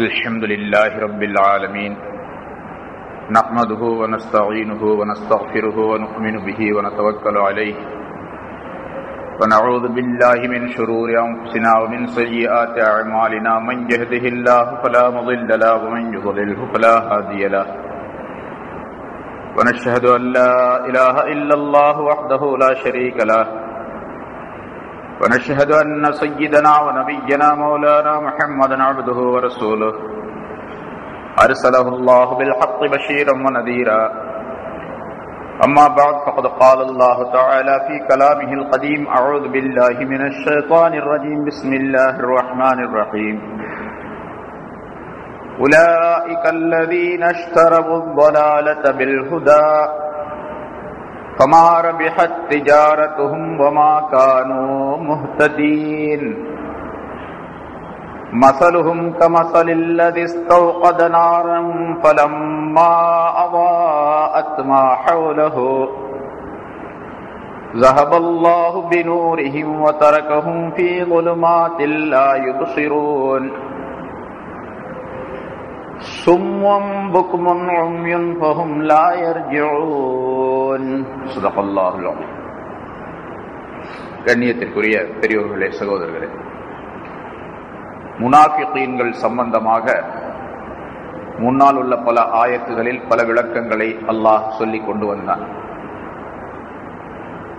الحمد لله رب العالمين نحمده ونستعينه ونستغفره ونؤمن به ونتوكل عليه ونعوذ بالله من شرور أنفسنا ومن سيئات أعمالنا من يهده الله فلا مضل له ومن يضلله فلا هادي له ونشهد أن لا إله إلا الله وحده لا شريك له ونشهد أن سيدنا ونبينا مولانا محمدا عبده ورسوله أرسله الله بالحق بشيرا ونذيرا أما بعد فقد قال الله تعالى في كلامه القديم أعوذ بالله من الشيطان الرجيم بسم الله الرحمن الرحيم أولئك الذين اشتروا الضلالة بالهدى فما ربحت تجارتهم وما كانوا مهتدين مثلهم كمثل الذي استوقد نارا فلما أضاءت ما حوله ذهب الله بنورهم وتركهم في ظلمات لا يبصرون صم بكم عمي فهم لا يرجعون صدق الله العظيم. கண்ணியத்திற்குரிய பெரியோர்களே, சகோதரர்களே, முனாஃபிகீன்கள் சம்பந்தமாக முன்னால் உள்ள பல ஆயத்துகளில் பல விளக்கங்களை அல்லாஹ் சொல்லிக் கொண்டு வந்தான்.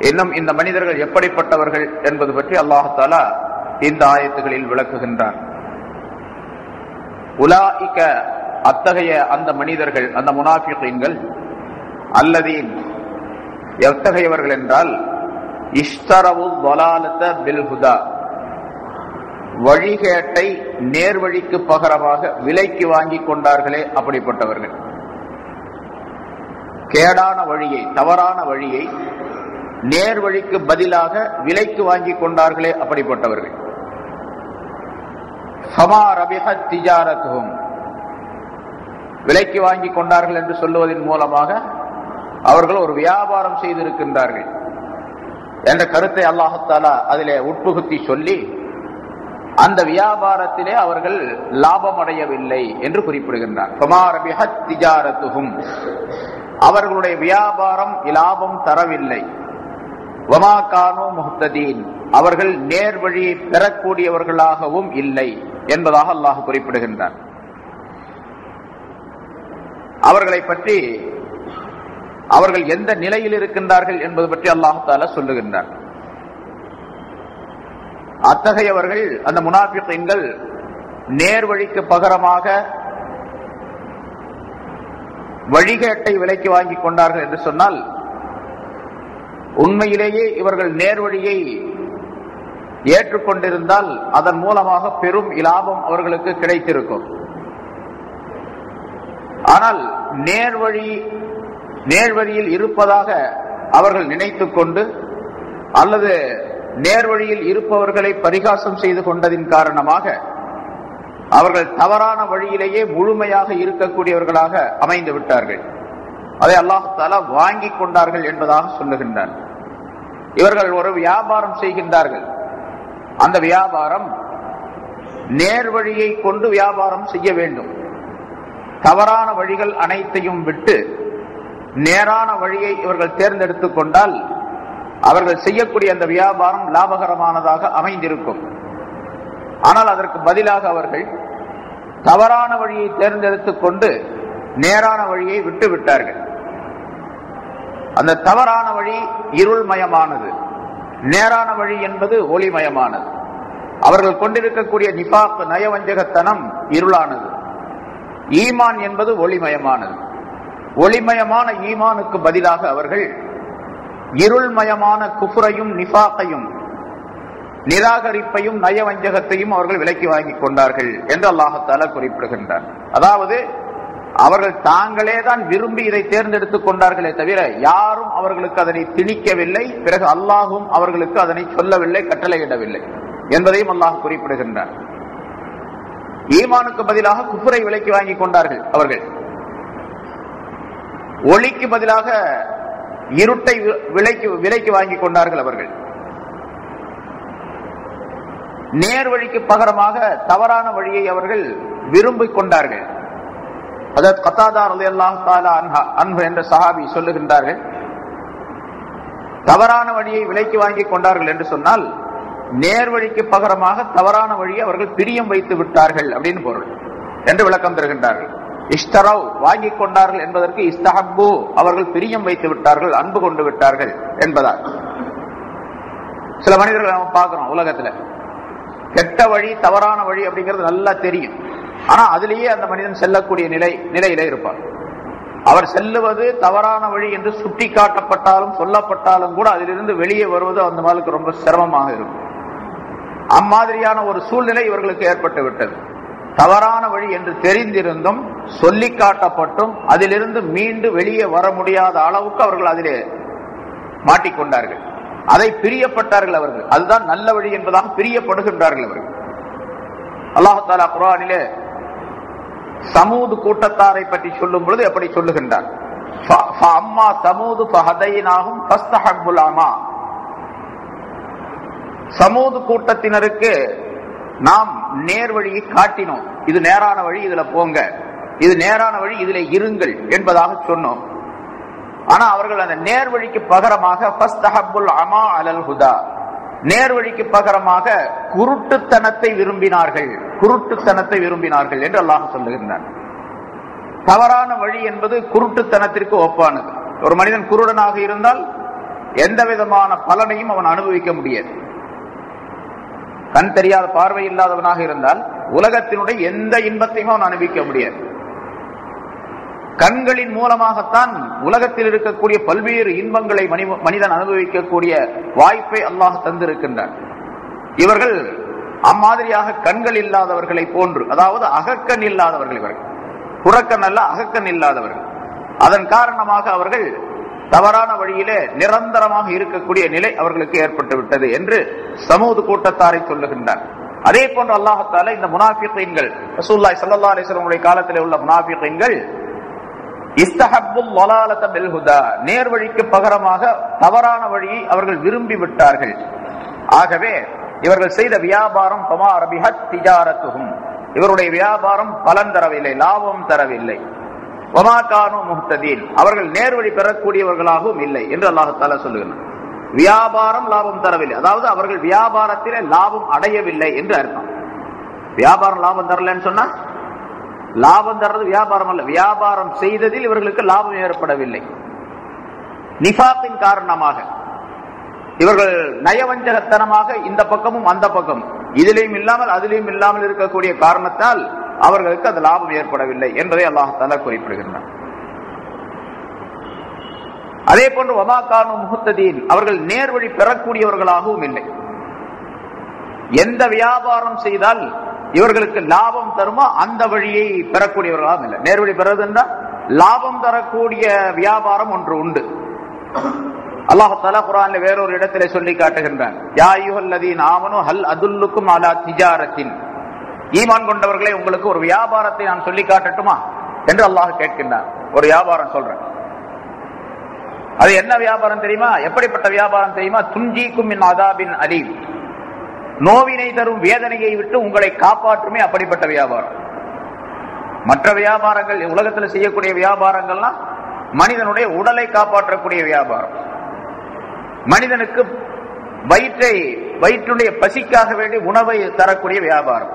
இன்னும் இந்த மனிதர்கள் எப்படிப்பட்டவர்கள் என்பது பற்றி அல்லாஹ் தஆலா இந்த ஆயத்துகளில் விளக்குகின்றான். உலாயிக, அத்தகைய அந்த மனிதர்கள், அந்த முனாஃபிகீன்கள், அல்லதீன், எத்தகையவர்கள் என்றால் இஷ்தரவு ضلالة بالهدى, வழிகேட்டை நேர்வழிக்கு பகரமாக விலைக்கு வாங்கி கொண்டார்களே அப்படிப்பட்டவர்கள். கேடான வழியை, தவறான வழியை நேர்வழிக்கு பதிலாக விலைக்கு வாங்கி கொண்டார்களே அப்படிப்பட்டவர்கள். ஃபமா ரபிஹத் திஜாரத்துஹும், விலைக்கு வாங்கி கொண்டார்கள் என்று சொல்லுவதன் மூலமாக அவர்கள் ஒரு வியாபாரம் செய்திருக்கின்றார்கள் என்ற கருத்தை அல்லாஹ் தஆலா அதிலே உட்புகுத்தி சொல்லி அந்த வியாபாரத்திலே அவர்கள் லாபம் அடையவில்லை என்று குறிப்பிடுகின்றார். ஃபமா ரபிஹத் திஜாரத்துஹும், அவர்களுடைய வியாபாரம் லாபம் தரவில்லை. வமா கானூ முஹ்ததீன், அவர்கள் நேர்வழியை பெறக்கூடியவர்களாகவும் இல்லை என்பதாக அல்லாஹ் குறிப்பிடுகின்றார். அவர்களை பற்றி, அவர்கள் எந்த நிலையில் இருக்கின்றார்கள் என்பது பற்றி அல்லாஹ் தஆலா சொல்லுகின்றார். அத்தகையவர்கள், அந்த முனாஃபிகீன்கள், நேர்வழிக்கு பகரமாக வழிகேட்டை விலைக்கு வாங்கி கொண்டார்கள் என்று சொன்னால், உண்மையிலேயே இவர்கள் நேர்வழியை ஏற்றுக்கொண்டிருந்தால் அதன் மூலமாக பெரும் இலாபம் அவர்களுக்கு கிடைத்திருக்கும். ஆனால் நேர்வழியில் இருப்பதாக அவர்கள் நினைத்துக் கொண்டு அல்லது நேர்வழியில் இருப்பவர்களை பரிகாசம் செய்து கொண்டதின் காரணமாக அவர்கள் தவறான வழியிலேயே முழுமையாக இருக்கக்கூடியவர்களாக அமைந்து விட்டார்கள். அதை அல்லாஹ் தஆலா வாங்கி கொண்டார்கள் என்பதாக சொல்லுகின்றார். இவர்கள் ஒரு வியாபாரம் செய்கின்றார்கள். அந்த வியாபாரம் நேர்வழியை கொண்டு வியாபாரம் செய்ய வேண்டும். தவறான வழிகள் அனைத்தையும் விட்டு நேரான வழியை இவர்கள் தேர்ந்தெடுத்துக் கொண்டால் அவர்கள் செய்யக்கூடிய அந்த வியாபாரம் லாபகரமானதாக அமைந்திருக்கும். ஆனால் அதற்கு பதிலாக அவர்கள் தவறான வழியை தேர்ந்தெடுத்துக் கொண்டு நேரான வழியை விட்டு விட்டார்கள். அந்த தவறான வழி இருள்மயமானது, நேரான வழி என்பது ஒளிமயமானது. அவர்கள் கொண்டிருக்கக்கூடிய நிஃபாக், நயவஞ்சகத்தனம் இருளானது. ஈமான் என்பது ஒளிமயமானது. ஒளிமயமான ஈமானுக்கு பதிலாக அவர்கள் இருள்மயமான குஃப்ரையும் நிஃபாக்கையும் நிராகரிப்பையும் நயவஞ்சகத்தையும் அவர்கள் விலைக்கு வாங்கி கொண்டார்கள் என்று அல்லாஹ் தஆலா குறிப்பிடுகின்றார். அதாவது அவர்கள் தாங்களே தான் விரும்பி இதை தேர்ந்தெடுத்துக் கொண்டார்களே தவிர யாரும் அவர்களுக்கு அதனை திணிக்கவில்லை. பிறகு அல்லாஹும் அவர்களுக்கு அதனை சொல்லவில்லை, கட்டளையிடவில்லை என்பதையும் அல்லாஹ் குறிப்பிடுகின்றார். ஈமானுக்கு பதிலாக குஃப்ரை விலைக்கு வாங்கி கொண்டார்கள் அவர்கள். ஒளிக்கு பதிலாக இருட்டை விலைக்கு வாங்கி கொண்டார்கள் அவர்கள். நேர் வழிக்கு பகரமாக தவறான வழியை அவர்கள் விரும்பிக் கொண்டார்கள். அதாவது கத்தாதா ரலியல்லாஹு தஆலா அன்ஹு என்ற சஹாபி சொல்லுகின்றார்கள், தவறான வழியை விலைக்கு வாங்கி கொண்டார்கள் என்று சொன்னால் நேர் வழிக்கு பகரமாக தவறான வழியை அவர்கள் பிரியம் வைத்து விட்டார்கள் அப்படின்னு பொருள் என்று விளக்கம் தருகின்றார்கள். இஷ்தரவ் வாங்கி கொண்டார்கள் என்பதற்கு இஸ்தஹப்பு அவர்கள் பிரியம் வைத்து விட்டார்கள், அன்பு கொண்டு விட்டார்கள் என்பதால். சில மனிதர்கள் நம்ம பார்க்கிறோம் உலகத்துல, கெட்ட வழி தவறான வழி அப்படிங்கிறது நல்லா தெரியும், ஆனா அதிலேயே அந்த மனிதன் செல்லக்கூடிய நிலையில இருப்பார். அவர் செல்லுவது தவறான வழி என்று சுட்டி காட்டப்பட்டாலும் சொல்லப்பட்டாலும் கூட அதிலிருந்து வெளியே வருவது அந்த மாதிரி ரொம்ப சிரமமாக இருக்கும். அம்மாதிரியான ஒரு சூழ்நிலை இவர்களுக்கு ஏற்பட்டு விட்டது. தவறான வழி என்று தெரிந்திருந்தும் சொல்லி காட்டப்பட்டும் அதிலிருந்து மீண்டு வெளியே வர முடியாத அளவுக்கு அவர்கள் அதிலே மாட்டிக்கொண்டார்கள். அதை பிரியப்பட்டார்கள் அவர்கள். அதுதான் நல்ல வழி என்பதாக பிரியப்படுகின்றார்கள் அவர்கள். அல்லாஹ் தஆலா குர்ஆனிலே சமூது கூட்டத்தாரை பற்றி சொல்லும் பொழுது எப்படி சொல்லுகின்றார்? ஃபஅம்மா சமூது ஃபஹதைனாஹும் ஃபஸ்தஹப்புல் அமா. சமூது கூட்டத்தினருக்கு நாம் நேர் வழியை காட்டினோம், இது நேரான வழி, இதுல போங்க, இது நேரான வழி, இதுல இருங்கள் என்பதாக சொன்னோம். ஆனா அவர்கள் அந்த நேர் வழிக்கு பகரமாக ஃபஸ்தஹப்புல் அமா அலல் ஹுதா, நேர் வழிக்கு பகரமாக குருட்டுத்தனத்தை விரும்பினார்கள், குருட்டுத்தனத்தை விரும்பினார்கள் என்று அல்லாஹ் சொல்லுகின்றான். தவறான வழி என்பது குருட்டுத்தனத்திற்கு ஒப்பானது. ஒரு மனிதன் குருடனாக இருந்தால் எந்த விதமான பலனையும் அவன் அனுபவிக்க முடியாது. கண் தெரியாத பார்வை இல்லாதவனாக இருந்தால் உலகத்தினுடைய எந்த இன்பத்தையும் அவன் அனுபவிக்க முடியாது. கண்களின் மூலமாகத்தான் உலகத்தில் இருக்கக்கூடிய பல்வேறு இன்பங்களை மனிதன் அனுபவிக்கக்கூடிய வாய்ப்பை அல்லாஹ் தந்திருக்கின்றான். இவர்கள் அம்மாதிரியாக கண்கள் இல்லாதவர்களை போன்று, அதாவது அகக்கண் இல்லாதவர்கள், இவர்கள் புறக்கண் அல்ல அகக்கண் இல்லாதவர்கள். அதன் காரணமாக அவர்கள் தவறான வழியிலே நிரந்தரமாக இருக்கக்கூடிய நிலை அவர்களுக்கு ஏற்பட்டு விட்டது என்று சமூது கூட்டத்தாரை சொல்லுகின்றார். அதே போன்று அல்லாஹ் தஆலா இந்த முனாஃபிகீன்கள், ரசூலுல்லாஹி ஸல்லல்லாஹு அலைஹி வஸல்லம் உடைய காலத்திலே உள்ள முனாஃபிகீன்கள் இஸ்தஹப்புல் ضلالة بالهدى, நேர் வழிக்கு பகரமாக தவறான வழியை அவர்கள் விரும்பி விட்டார்கள். ஆகவே இவர்கள் செய்த வியாபாரம் ஃபமா ரபிஹத் திஜாரத்துஹும், இவருடைய வியாபாரம் பலன் தரவில்லை, லாபம் தரவில்லை. வமா கானூ முஹ்ததீன், அவர்கள் நேர் வழி பெறக்கூடியவர்களாகவும் இல்லை என்று அல்லாஹ் தஆலா சொல்லுகிறார். வியாபாரம் லாபம் தரவில்லை, அதாவது அவர்கள் வியாபாரத்திலே லாபம் அடையவில்லை என்று அர்த்தம். வியாபாரம் லாபம் தரலன்னு சொன்னா லாபம் தர்றது வியாபாரம் அல்ல, வியாபாரம் செய்ததில் இவர்களுக்கு லாபம் ஏற்படவில்லை. நிஃபாக்கின் காரணமாக இவர்கள் நயவஞ்சகத்தனமாக இந்த பக்கமும் அந்த பக்கம் இதிலையும் இல்லாமல் அதிலையும் இல்லாமல் இருக்கக்கூடிய காரணத்தால் அவர்களுக்கு அது லாபம் ஏற்படவில்லை என்பதை அல்லாஹ் தஆலா குறிப்பிடுகின்றார். அதே போன்று வமா கானூ முஹ்ததீன், அவர்கள் நேர்வழி பெறக்கூடியவர்களாகவும் இல்லை. எந்த வியாபாரம் செய்தால் இவர்களுக்கு லாபம் தருமோ அந்த வழியை பெறக்கூடியவர்களாகவும் இல்லை. நேர்வழி பெறுவதுன்னா லாபம் தரக்கூடிய வியாபாரம் ஒன்று உண்டு. அல்லாஹ் தஆலா குர்ஆன்ல வேறொரு இடத்திலே சொல்லி காட்டுகின்றான், யா அய்யுஹல்லதீன ஆமனூ ஹல் அதுல்லுக்கும் அலா திஜாரத்தின், ஈமான் கொண்டவர்களே உங்களுக்கு ஒரு வியாபாரத்தை நான் சொல்லி காட்டட்டுமா என்று அல்லாஹ் கேட்கின்றான். ஒரு வியாபாரம் சொல்றேன், அது என்ன வியாபாரம் தெரியுமா? எப்படிப்பட்ட வியாபாரம் தெரியுமா? துன்ஜீக்கும் மின் அதாபின் அலீம், நோவினை தரும் வேதனையை விட்டு உங்களை காப்பாற்றுமே அப்படிப்பட்ட வியாபாரம். மற்ற வியாபாரங்கள் உலகத்தில் செய்யக்கூடிய வியாபாரங்கள்லாம் மனிதனுடைய உடலை காப்பாற்றக்கூடிய வியாபாரம், மனிதனுக்கு வயிற்றுடைய பசிக்காக வேண்டி உணவை தரக்கூடிய வியாபாரம்.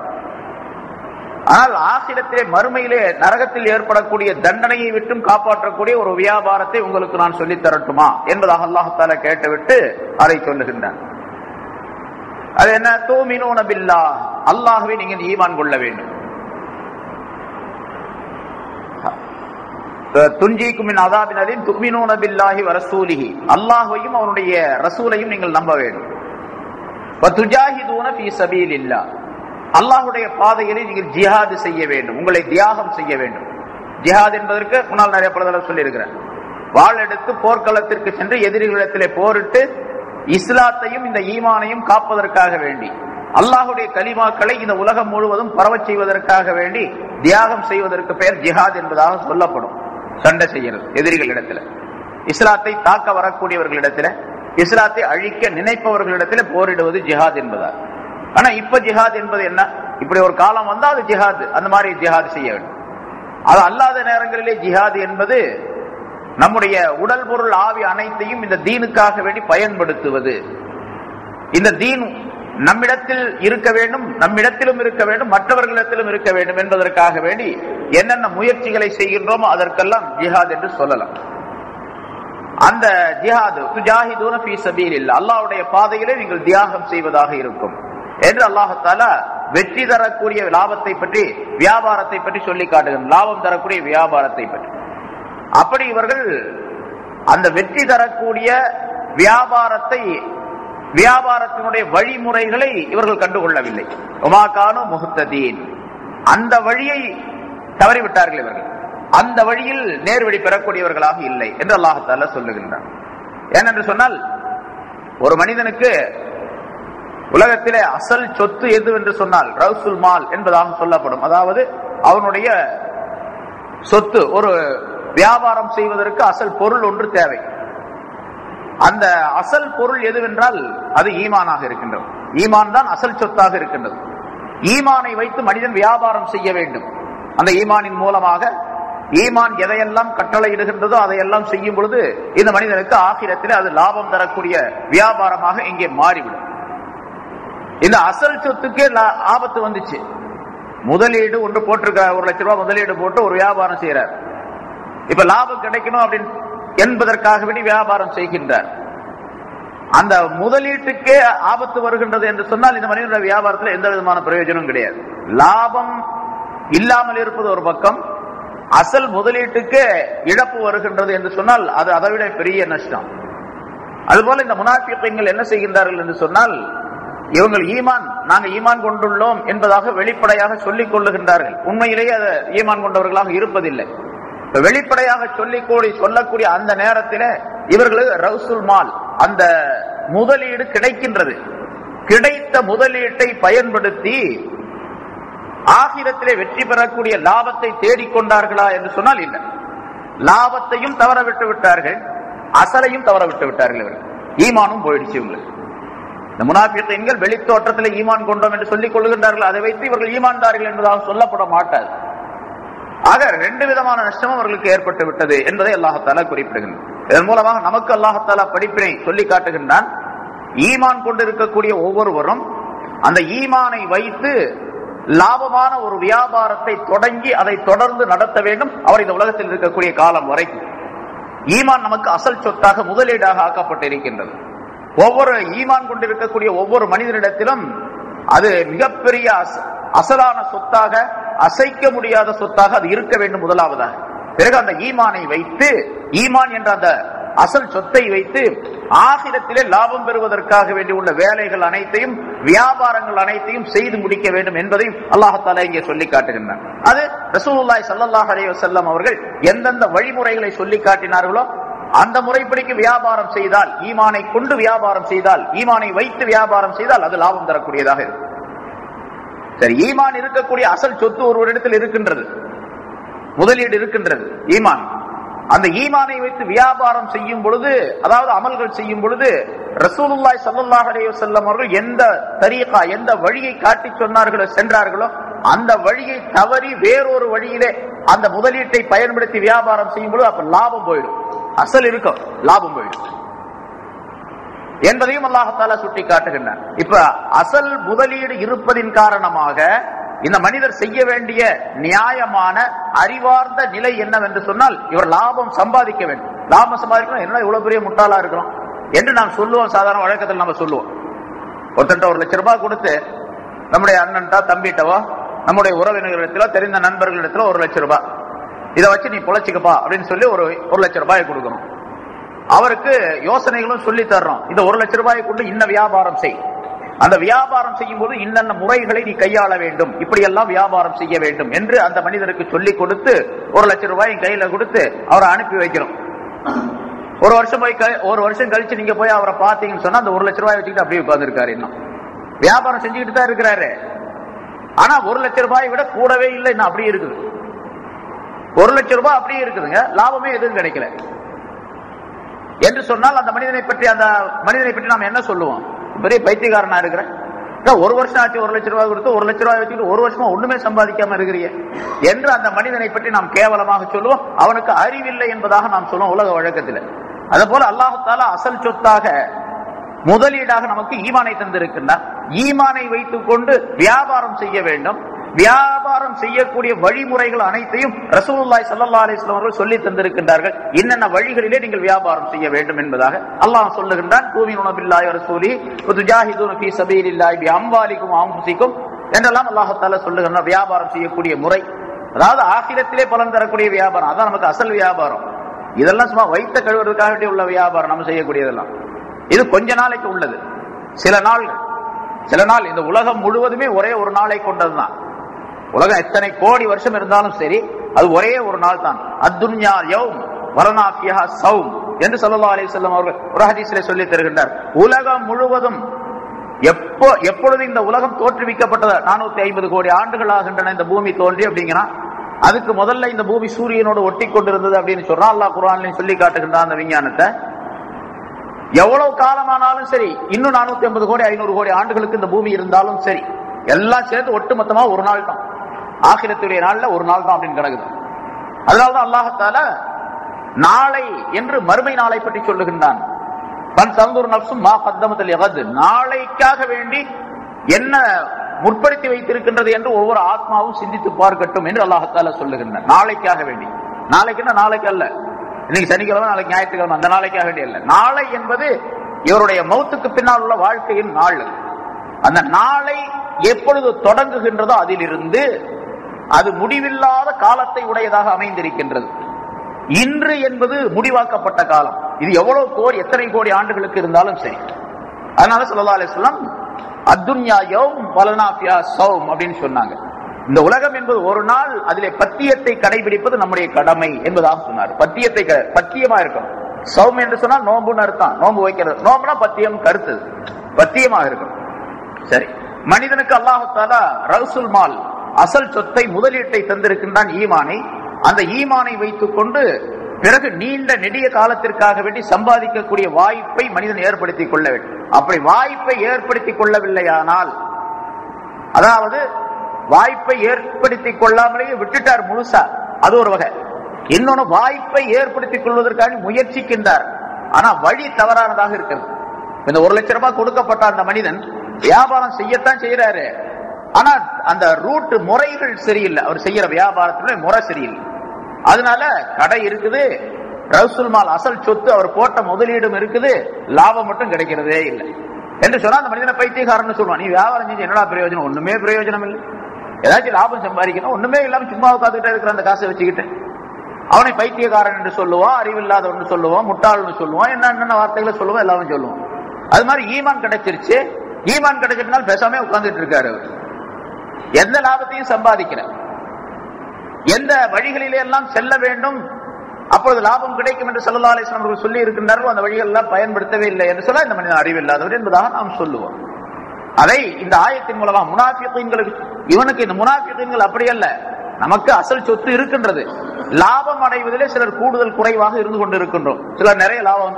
ஆனால் ஆகிரத்திலே மறுமையிலே நரகத்தில் ஏற்படக்கூடிய தண்டனையை விட்டும் காப்பாற்றக்கூடிய ஒரு வியாபாரத்தை உங்களுக்கு நான் சொல்லித் தரட்டுமா என்பதாக அல்லாஹ் தஆலா கேட்டுவிட்டு அதை சொல்லுகின்றான். அது என்ன? தூமினூன பில்லாஹ், அல்லாஹ்வை நீங்கள் ஈமான் கொள்ள வேண்டும். துன்ஜீக்கும் மின் அஸாபின் அலீம் துமினூன பில்லாஹி வ ரசூலிஹி, அல்லாஹ்வையும் அவருடைய ரசூலையும் நீங்கள் நம்ப வேண்டும். வ துஜாஹிதூன ஃபீ ஸபீலில்லாஹ், அல்லாஹ்வுடைய பாதையில் நீங்கள் ஜிஹாத் செய்ய வேண்டும், உங்களை தியாகம் செய்ய வேண்டும். ஜிஹாத் என்பதற்கு முன்னால் நிறைய பல சொல்லி இருக்கிறேன். வாள் எடுத்து போர்க்களத்திற்கு சென்று எதிரிகளிடத்திலே போரிட்டு இஸ்லாத்தையும் இந்த ஈமானையும் காப்பதற்காக வேண்டி, அல்லாஹ்வுடைய கலிமாக்களை இந்த உலகம் முழுவதும் பரவச் செய்வதற்காக வேண்டி தியாகம் செய்வதற்கு பெயர் ஜிஹாத் என்பதாக சொல்லப்படும். சண்டை செய்கிறது எதிரிகளிடத்தில், இஸ்லாத்தை தாக்க வரக்கூடியவர்களிடத்தில், இஸ்லாத்தை அழிக்க நினைப்பவர்களிடத்தில் போரிடுவது ஜிஹாத் என்பதால். ஆனா இப்ப ஜிஹாத் என்பது என்ன? இப்படி ஒரு காலம் வந்தா அது ஜிஹாத், அந்த மாதிரி ஜிஹாத் செய்ய வேண்டும். அது அல்லாத நேரங்களிலே ஜிஹாத் என்பது நம்முடைய உடல் பொருள் ஆவி அனைத்தையும் இந்த தீனுக்காக வேண்டி பயன்படுத்துவது. இந்த தீன் நம்மிடத்தில் இருக்க வேண்டும், நம்மிடத்திலும் இருக்க வேண்டும், மற்றவர்களிடத்திலும் இருக்க வேண்டும் என்பதற்காக வேண்டி என்னென்ன முயற்சிகளை செய்கின்றோமோ அதற்கெல்லாம் ஜிஹாத் என்று சொல்லலாம். அந்த ஜிஹாது துஜாஹிதூன ஃபீ ஸபீலில்லாஹ், அல்லாஹ்வுடைய பாதையிலே நீங்கள் தியாகம் செய்வதாக இருக்கும் என்று அல்லாஹ் தஆலா வெற்றி தரக்கூடிய லாபத்தை பற்றி, வியாபாரத்தை பற்றி சொல்லி காட்டுகிறார். லாபம் தரக்கூடிய வியாபாரத்தை பற்றி. அப்படி இவர்கள் அந்த வெற்றி தரக்கூடிய வியாபாரத்தை, வியாபாரத்தினுடைய வழிமுறைகளை இவர்கள் கண்டுகொள்ளவில்லை. உமாகானு முஹ்ததீன், அந்த வழியை தவறிவிட்டார்கள் இவர்கள். அந்த வழியில் நேர்வழி பெறக்கூடியவர்களாக இல்லை என்று அல்லாஹ் தஆலா சொல்லுகின்றார். ஏனென்று சொன்னால், ஒரு மனிதனுக்கு உலகத்திலே அசல் சொத்து எது என்று சொன்னால் ரவுசுல் மால் என்பதாக சொல்லப்படும். அதாவது அவனுடைய சொத்து, ஒரு வியாபாரம் செய்வதற்கு அசல் பொருள் ஒன்று தேவை. அந்த அசல் பொருள் எதுவென்றால் அது ஈமானாக இருக்கின்றது. ஈமான் தான் அசல் சொத்தாக இருக்கின்றது. ஈமானை வைத்து மனிதன் வியாபாரம் செய்ய வேண்டும். அந்த ஈமானின் மூலமாக ஈமான் எதையெல்லாம் கட்டளையிடுகின்றதோ அதையெல்லாம் செய்யும் பொழுது இந்த மனிதனுக்கு ஆகிரத்திலே அது லாபம் தரக்கூடிய வியாபாரமாக இங்கே மாறிவிடும். இந்த அசல் சொத்துக்கே ஆபத்து வந்துச்சு. முதலீடு ஒன்று போட்டிருக்க, 1 லட்சம் ரூபாய் முதலீடு போட்டு ஒரு வியாபாரம் செய்யறார். இப்ப லாபம் கிடைக்கணும் அப்படின்னு என்பதற்காக வேண்டி வியாபாரம் செய்கின்றார். அந்த முதலீட்டுக்கே ஆபத்து வருகின்றது என்று சொன்னால் இந்த மனிதனுடைய வியாபாரத்தில் எந்த விதமான பிரயோஜனமும் கிடையாது. லாபம் இல்லாமல் இருப்பது ஒரு பக்கம், அசல் முதலீட்டுக்கு இழப்பு வருகின்றது என்று சொன்னால் அது அதை விட பெரிய நஷ்டம். அதுபோல இந்த முனாஃபிகீன்கள் என்ன செய்கின்றார்கள் என்று சொன்னால், இவங்கள் ஈமான், நாங்கள் ஈமான் கொண்டுள்ளோம் என்பதாக வெளிப்படையாக சொல்லிக் கொள்ளுகின்றார்கள். உண்மையிலேயே அதை ஈமான் கொண்டவர்களாக இருப்பதில்லை. வெளிப்படையாக சொல்லக்கூடிய அந்த நேரத்தில் இவர்களுக்கு ரவுசுல் மால், அந்த முதலீடு கிடைக்கின்றது. கிடைத்த முதலீட்டை பயன்படுத்தி ஆகிரத்திலே வெற்றி பெறக்கூடிய லாபத்தை தேடிக்கொண்டார்களா என்று சொன்னால் இல்லை. லாபத்தையும் தவற விட்டு விட்டார்கள், அசலையும் தவற விட்டு விட்டார்கள். இவர்கள் ஈமானும் போயிடுச்சு. இவங்களுக்கு இந்த முனாஃபிகீன்கள் வெளித்தோற்றத்தில் ஈமான் கொண்டோம் என்று சொல்லிக் கொள்கின்றார்கள். அதை வைத்து இவர்கள் ஈமான்தார்கள் என்பதாக சொல்லப்பட மாட்டார். ஆக 2 விதமான நஷ்டமும் அவர்களுக்கு ஏற்பட்டு விட்டது என்பதை அல்லாஹ் தஆலா குறிப்பிடுகின்றார். இதன் மூலமாக நமக்கு அல்லாஹ் தஆலா படிப்பினை சொல்லி காட்டுகின்றான். ஈமான் கொண்டு இருக்கக்கூடிய ஒவ்வொருவரும் அந்த ஈமானை வைத்து லாபமான ஒரு வியாபாரத்தை தொடங்கி அதை தொடர்ந்து நடத்த வேண்டும். அவர் இந்த உலகத்தில் இருக்கக்கூடிய காலம் வரைக்கும் ஈமான் நமக்கு அசல் சொத்தாக, முதலீடாக ஆக்கப்பட்டிருக்கின்றது. ஒவ்வொரு ஈமான் கொண்டிருக்கக்கூடிய ஒவ்வொரு மனிதனிடத்திலும் அது மிகப்பெரிய அசலான சொத்தாக, அசைக்க முடியாத சொத்தாக அது இருக்க வேண்டும் முதலாவதாக. பிறகு அந்த ஈமானை வைத்து, ஈமான் என்ற அந்த அசல் சொத்தை வைத்து ஆகிரத்திலே லாபம் பெறுவதற்காக வேண்டி உள்ள வேலைகள் அனைத்தையும், வியாபாரங்கள் அனைத்தையும் செய்து முடிக்க வேண்டும் என்பதையும் அல்லாஹ் தஆலா இங்கே சொல்லி காட்டுகின்றார். அது ரசூலுல்லாஹி ஸல்லல்லாஹு அலைஹி வஸல்லம் அவர்கள் எந்தெந்த வழிமுறைகளை சொல்லி காட்டினார்களோ அந்த முறைப்படிக்கு வியாபாரம் செய்தால், ஈமானை கொண்டு வியாபாரம் செய்தால், ஈமானை வைத்து வியாபாரம் செய்தால் அது லாபம் தரக்கூடியதாக இருக்கும். சரி, ஈமான் இருக்கக்கூடிய அசல் சொத்து ஒருவரிடத்தில் இருக்கின்றது, முதலீடு இருக்கின்றது, ஈமான். அந்த ஈமானை வைத்து வியாபாரம் செய்யும் பொழுது, அதாவது அமல்கள் செய்யும் பொழுது, ரசூலுல்லாஹி ஸல்லல்லாஹு அலைஹி வஸல்லம் அவர்கள் எந்த தரீகா, எந்த வழியை காட்டி சொன்னார்களோ, சென்றார்களோ அந்த வழியை தவறி வேறொரு வழியிலே அந்த முதலீட்டை பயன்படுத்தி வியாபாரம் செய்யும் பொழுது அப்ப லாபம் போயிடும். அசல் இருக்கும், லாபம் போயிடும் என்பதையும் அல்லாஹ் தஆலா சுட்டி காட்டுகின்றார். இப்ப அசல் முதலீடு இருப்பதின் காரணமாக இந்த மனிதர் செய்ய வேண்டிய நியாயமான அறிவார்ந்த நிலை என்னவென்று சொன்னால், இவர் லாபம் சம்பாதிக்க வேண்டும். லாபம் சம்பாதிக்கணும், என்ன இவ்வளவு பெரிய முட்டாளா இருக்கிறோம் என்று நாம் சொல்லுவோம். சாதாரண வழக்கத்தில் நம்ம சொல்லுவோம். ஒருத்தன்ட்ட 1 லட்சம் ரூபாய் கொடுத்து, நம்முடைய அண்ணன்டா, தம்பிட்டவோ, நம்முடைய உறவினர்களிடத்திலோ, தெரிந்த நண்பர்களிடத்திலோ 1 லட்சம் ரூபாய், இதை வச்சு நீ பொழைச்சிக்கப்பா அப்படின்னு சொல்லி 1 லட்சம் ரூபாயை கொடுக்கணும். அவருக்கு யோசனைகளும் சொல்லி தர்றோம். இந்த 1 லட்சம் ரூபாயை கொண்டு இன்ன வியாபாரம் செய், அந்த வியாபாரம் செய்யும் போது இன்னென்ன முறைகளை நீ கையாள வேண்டும், இப்படி எல்லாம் வியாபாரம் செய்ய வேண்டும் என்று அந்த மனிதருக்கு சொல்லிக் கொடுத்து 1 லட்சம் ரூபாய் கையில கொடுத்து அவரை அனுப்பி வைக்கிறோம். ஒரு வருஷம் கழிச்சு நீங்க போய் அவரை பார்த்தீங்கன்னு சொன்னா அந்த 1 லட்சம் ரூபாய் வச்சுக்கிட்டு அப்படியே உட்கார்ந்து இருக்காரு. இன்னும் வியாபாரம் செஞ்சுக்கிட்டு தான் இருக்கிறாரு. ஆனா 1 லட்சம் ரூபாயை விட கூடவே இல்லை, இன்னும் அப்படியே இருக்குது. 1 லட்சம் ரூபாய் அப்படியே இருக்குதுங்க, லாபமே எதுவும் கிடைக்கல என்று சொன்னால் அந்த மனிதனை பற்றி நாம் என்ன சொல்லுவோம்? பெரிய பைத்தியக்காரனா இருக்கிற, ஒரு வருஷம் ஆச்சு 1 லட்சம் ரூபாய் கொடுத்து 1 லட்சம் ரூபாய் வச்சுட்டு 1 வருஷமா ஒண்ணுமே சம்பாதிக்காம இருக்கிறீங்க என்று அந்த மனிதனை பற்றி நாம் கேவலமாக சொல்லுவோம். அவனுக்கு அறிவில்லை என்பதாக நாம் சொல்லுவோம் உலக வழக்கத்தில். அதே போல அல்லாஹ் தஆலா அசல் சொத்தாக முதலீடாக நமக்கு ஈமானை தந்திருக்கின்றார். ஈமானை வைத்துக் கொண்டு வியாபாரம் செய்ய வேண்டும். வியாபாரம் செய்யக்கூடிய வழிமுறைகள் அனைத்தையும் ரசூலுல்லாஹி ஸல்லல்லாஹு அலைஹி வஸல்லம் அவர்கள் சொல்லி தந்திருக்கின்றார்கள். என்னென்ன வழிகளிலே நீங்கள் வியாபாரம் செய்ய வேண்டும் என்பதாக அல்லாஹ் சொல்லுகின்றான். தூமினூன பில்லாஹி வ ரசூலிஹி வ துஜாஹிதூன ஃபீ ஸபீலில்லாஹி பி அம்வாலிக்கும் வ அன்ஃபுசிக்கும் என்றெல்லாம் அல்லாஹ் தஆலா சொல்லுகின்றான். வியாபாரம் செய்யக்கூடிய முறை, அதாவது ஆகிரத்திலே பலன் தரக்கூடிய வியாபாரம், அதான் நமக்கு அசல் வியாபாரம். இதெல்லாம் சும்மா வைத்த கழுவுறதுக்காக உள்ள வியாபாரம் நம்ம செய்யக்கூடியதெல்லாம். இது கொஞ்ச நாளைக்கு உள்ளது, சில நாள். இந்த உலகம் முழுவதுமே ஒரே ஒரு நாளை கொண்டதுதான். உலகம் எத்தனை கோடி வருஷம் இருந்தாலும் சரி, அது ஒரே ஒரு நாள் தான். அத்துன்யா யௌம் வரனா ஃபிஹா ஸௌம் என்று ஸல்லல்லாஹு அலைஹி வஸல்லம் அவர்கள் ஒரு ஹதீஸிலே சொல்லி தருகின்றார். உலகம் முழுவதும் எப்பொழுது இந்த உலகம் தோற்றுவிக்கப்பட்டது, 450 கோடி ஆண்டுகள் ஆகின்றன இந்த பூமி தோன்றி அப்படிங்கிறா. அதுக்கு முதல்ல இந்த பூமி சூரியனோடு ஒட்டி கொண்டிருந்தது அப்படின்னு சொல்றான். அல்லாஹ் குர்ஆன்லயும் சொல்லி காட்டுகின்றான் அந்த விஞ்ஞானத்தை. எவ்வளவு காலமானாலும் சரி, இன்னும் 450 கோடி 500 கோடி ஆண்டுகளுக்கு இந்த பூமி இருந்தாலும் சரி, எல்லாம் சேர்த்து ஒட்டுமொத்தமா ஒரு நாள் தான், ஆகிரத்துடைய நாள்ல ஒரு நாள் தான் அப்படின்னு கிடக்குது. அதனால்தான் அல்லாஹ் தஆலா நாளை என்று மறுமை நாளை பற்றி சொல்லுகின்றான். நாளைக்காக வேண்டி என்ன முற்படுத்தி வைத்திருக்கின்றது என்று ஒவ்வொரு ஆத்மாவும் சிந்தித்து பார்க்கட்டும் என்று அல்லாஹ் தஆலா சொல்லுகின்றான். நாளைக்காக வேண்டி, நாளைக்குன்னா நாளைக்கு அல்ல, இன்னைக்கு சனிக்கிழமை நாளைக்கு ஞாயிற்றுக்கிழமை, அந்த நாளைக்காக வேண்டிய அல்ல. நாளை என்பது இவருடைய மௌத்துக்கு பின்னால் உள்ள வாழ்க்கையின் நாள். அந்த நாளை எப்பொழுது தொடங்குகின்றதோ அதிலிருந்து அது முடிவில்லாத காலத்தை உடையதாக அமைந்திருக்கின்றது. இன்று என்பது முடிவாக்கப்பட்ட காலம். இது எவ்வளவு கோடி, எத்தனை கோடி ஆண்டுகளுக்கு இருந்தாலும் சரி. அதனால ஸல்லல்லாஹு அலைஹி வஸல்லம் அத்துன்யா யௌம் வலனா ஃபிஹா ஸௌம் அப்படின்னு சொன்னாங்க. இந்த உலகம் என்பது ஒரு நாள், அதிலே பத்தியத்தை கடைபிடிப்பது நம்முடைய கடமை என்பதாக சொன்னார். பத்தியமா இருக்கணும். சௌம் என்று சொன்னால் நோம்புன்னு அர்த்தம், நோம்பு வைக்கிறது. நோம்புனா பத்தியம், கருத்து பத்தியமாக இருக்கணும். சரி, மனிதனுக்கு அல்லாஹ் தஆலா ரவுசுல் மால் அசல் சொத்தை முதலீட்டை தந்திருக்கின்றான், ஈமானை. அந்த ஈமானை வைத்துக் கொண்டு பிறகு நீண்ட நெடிய காலத்திற்காக வேண்டி சம்பாதிக்கக்கூடிய வாய்ப்பை மனிதன் ஏற்படுத்திக் கொள்ள வேண்டும். அப்படி வாய்ப்பை ஏற்படுத்திக் கொள்ளவில்லையானால், அதாவது வாய்ப்பை ஏற்படுத்திக் கொள்ளாமலேயே விட்டுட்டார் முழுசா, அது ஒரு வகை. இன்னொன்னு, வாய்ப்பை ஏற்படுத்திக் கொள்வதற்காக முயற்சிக்கின்றார், ஆனா வழி தவறானதாக இருக்கிறது. இந்த 1 லட்சம் ரூபாய் கொடுக்கப்பட்ட அந்த மனிதன் வியாபாரம் செய்யத்தான் செய்யறாரு, ஆனா அந்த ரூட் முறைகள் சரியில்லை. அவர் செய்யற வியாபாரத்தினுடைய முறை சரியில்லை. அதனால கடை இருக்குது, ரவுசுல் மால் அசல் சொத்து, அவர் போட்ட முதலீடும் இருக்குது, லாபம் மட்டும் கிடைக்கிறதே இல்லை என்று சொன்னா அந்த மனிதனை பைத்தியக்காரன்னு சொல்லுவான். நீ வியாபாரம் செஞ்சு என்னடா பிரயோஜனம்? ஒண்ணுமே பிரயோஜனம் இல்லை. ஏதாச்சும் லாபம் சம்பாதிக்கணும், ஒண்ணுமே இல்லாம சும்மா உட்காந்துக்கிட்டே இருக்கிற அந்த காசை வச்சுக்கிட்டு அவனை பைத்தியக்காரன் என்று சொல்லுவான், அறிவில்லாதவன் சொல்லுவான், முட்டாள்னு சொல்லுவான், என்னென்ன வார்த்தைகளை சொல்லுவான், எல்லாரும் சொல்லுவான். அது மாதிரி ஈமான் கிடைச்சிருச்சு. ஈமான் கிடைச்சிருந்தால் பேசாம உட்கார்ந்துட்டு இருக்காரு. அவர் எந்த லாபத்தையும் சம்பாதிக்கிற, எந்த வழிகளிலே எல்லாம் செல்ல வேண்டும், அப்பொழுது லாபம் கிடைக்கும் என்று ஸல்லல்லாஹு அலைஹி வஸல்லம் அவர்கள் சொல்லி இருக்கின்றார்கள். அந்த வழிகள் எல்லாம் பயன்படுத்தவே இல்லை என்று சொல்ல இந்த மனிதன் அறிவில்லாதவர் என்பதாக நாம் சொல்லுவோம். அதை இந்த ஆயத்தின் மூலமாக முனாஃபிகீன்களுக்கு, இவனுக்கு இந்த முனாஃபிகீன்கள் அப்படி அல்ல, நமக்கு அசல் சொத்து இருக்கின்றது, லாபம் அடைவதிலே சிலர் கூடுதல் குறைவாக இருந்து கொண்டு இருக்கின்றோம். சிலர் நிறைய லாபம்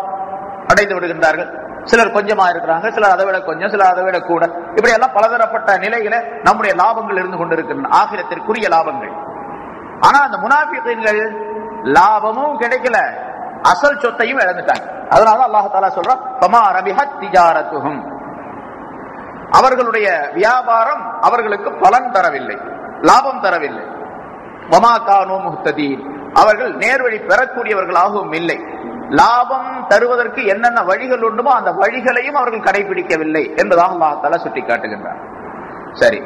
அடைந்து விடுகின்றார்கள், சிலர் கொஞ்சமா இருக்கிறாங்க, சிலர் அதை விட கொஞ்சம், சிலர் அதை விட கூட, இப்படி எல்லாம் பலதரப்பட்ட நிலையில நம்முடைய லாபங்கள் இருந்து கொண்டிருக்கின்றன, ஆகிரத்திற்குரிய லாபங்கள். ஆனா அந்த முனாஃபிகீன்கள் லாபமும் கிடைக்கல, அசல் சொத்தையும் இழந்துட்டாங்க. அதனால அல்லாஹ் தஆலா சொல்றான், ஃபமா ரபிஹத் திஜாரத்துஹும், அவர்களுடைய வியாபாரம் அவர்களுக்கு பலன் தரவில்லை, லாபம் தரவில்லை. வமா கானூ முஹ்ததீன், அவர்கள் நேர்வழி பெறக்கூடியவர்களாகவும் இல்லை. லாபம் தருவதற்கு என்னென்ன வழிகள் உண்டுமோ அந்த வழிகளையும் அவர்கள் கடைபிடிக்கவில்லை என்பதாக அல்லாஹ் தஆலா சுட்டி காட்டுகின்றார். சரி,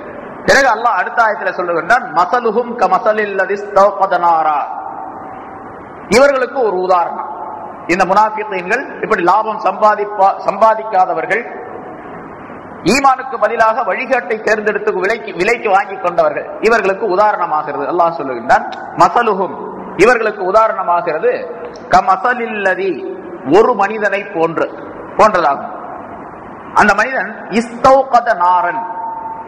பிறகு அல்லாஹ் அடுத்த ஆயத்தில் சொல்லுகின்றான், மஸலுஹும் கமஸலில் லதி இஸ்தௌகத நாரா, இவர்களுக்கு ஒரு உதாரணம். இந்த முனாஃபிகீன்கள், இப்படி லாபம் சம்பாதிக்காதவர்கள், ஈமானுக்கு பதிலாக வழிகாட்டை தேர்ந்தெடுத்து விலைக்கு வாங்கி கொண்டவர்கள், இவர்களுக்கு உதாரணமாகிறது. அல்லாஹ் சொல்லுகின்றான், மஸலுஹும், இவர்களுக்கு உதாரணமாகிறது கமஸலில் லதி, ஒரு மனிதனை போன்றதாகும். அந்த மனிதன் இஸ்தௌகத நாரன்,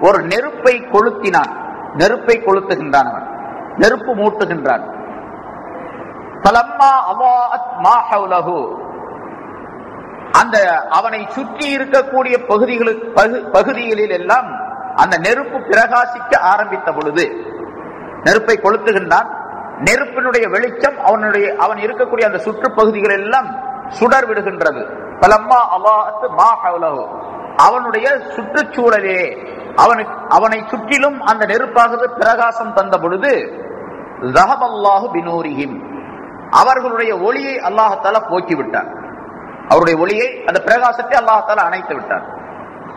ஒரு நெருப்பை கொளுத்தினான், நெருப்பை கொளுத்துகின்றான், அவன் நெருப்பு மூட்டுகின்றான். ஃபலம்மா அவாஅத் மா ஹவ்லஹு, அந்த அவனை சுற்றி இருக்கக்கூடிய பகுதிகளில் எல்லாம் அந்த நெருப்பு பிரகாசிக்க ஆரம்பித்த பொழுது, நெருப்பை கொளுத்துகின்றான், நெருப்பினுடைய வெளிச்சம் அவன் இருக்கக்கூடிய அந்த சுற்றுப்பகுதிகள் எல்லாம் சுடர் விடுகின்றது. பலம்மா அவாஅத் மா ஹவ்லஹு, அவனுடைய சுற்றுச்சூழலே அவனை சுற்றிலும் அந்த நெருப்பாக பிரகாசம் தந்த பொழுது, ஸஹபல்லாஹு பினூரிஹிம், அவர்களுடைய ஒளியை அல்லாஹ் தஆலா போக்கிவிட்டார். அவருடைய ஒளியை, அந்த பிரகாசத்தை அல்லாஹ் தஆலா அணைத்து விட்டார்.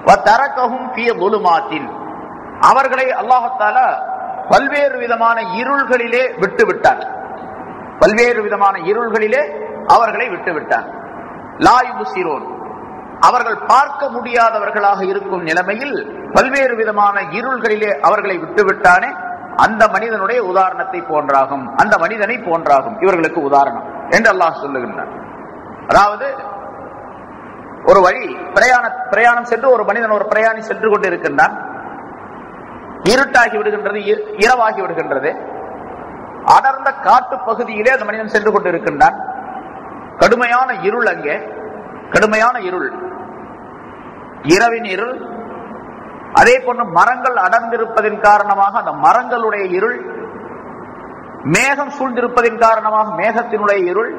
வதரகஹும் ஃபீ ظுலுமாத்தின், அவர்களை அல்லாஹ் தஆலா பல்வேறு விதமான இருள்களிலே விட்டுவிட்டார். பல்வேறு விதமான இருள்களிலே அவர்களை விட்டுவிட்டார். லா யுப்சிரூன், அவர்கள் பார்க்க முடியாதவர்களாக இருக்கும் நிலைமையில் பல்வேறு விதமான இருள்களிலே அவர்களை விட்டுவிட்டானே, அந்த மனிதனுடைய உதாரணத்தை போன்றாகும், அந்த மனிதனை போன்றாகும் இவர்களுக்கு உதாரணம் என்று அல்லாஹ் சொல்லுகின்றான். அதாவது ஒரு வழி பிரயாணம் சென்று ஒரு மனிதன், ஒரு பிரயாணி சென்று கொண்டு இருக்கின்றான். இருட்டாகி விடுகின்றது, இரவாகி விடுகின்றது. அடர்ந்த காட்டு பகுதியிலே அந்த மனிதன் சென்று கொண்டு இருக்கின்றான். கடுமையான இருள், அங்கே கடுமையான இருள், இரவின் இருள். அதே போன்று மரங்கள் அடர்ந்திருப்பதன் காரணமாக அந்த மரங்களுடைய இருள், மேகம் சூழ்ந்திருப்பதன் காரணமாக மேகத்தினுடைய இருள்,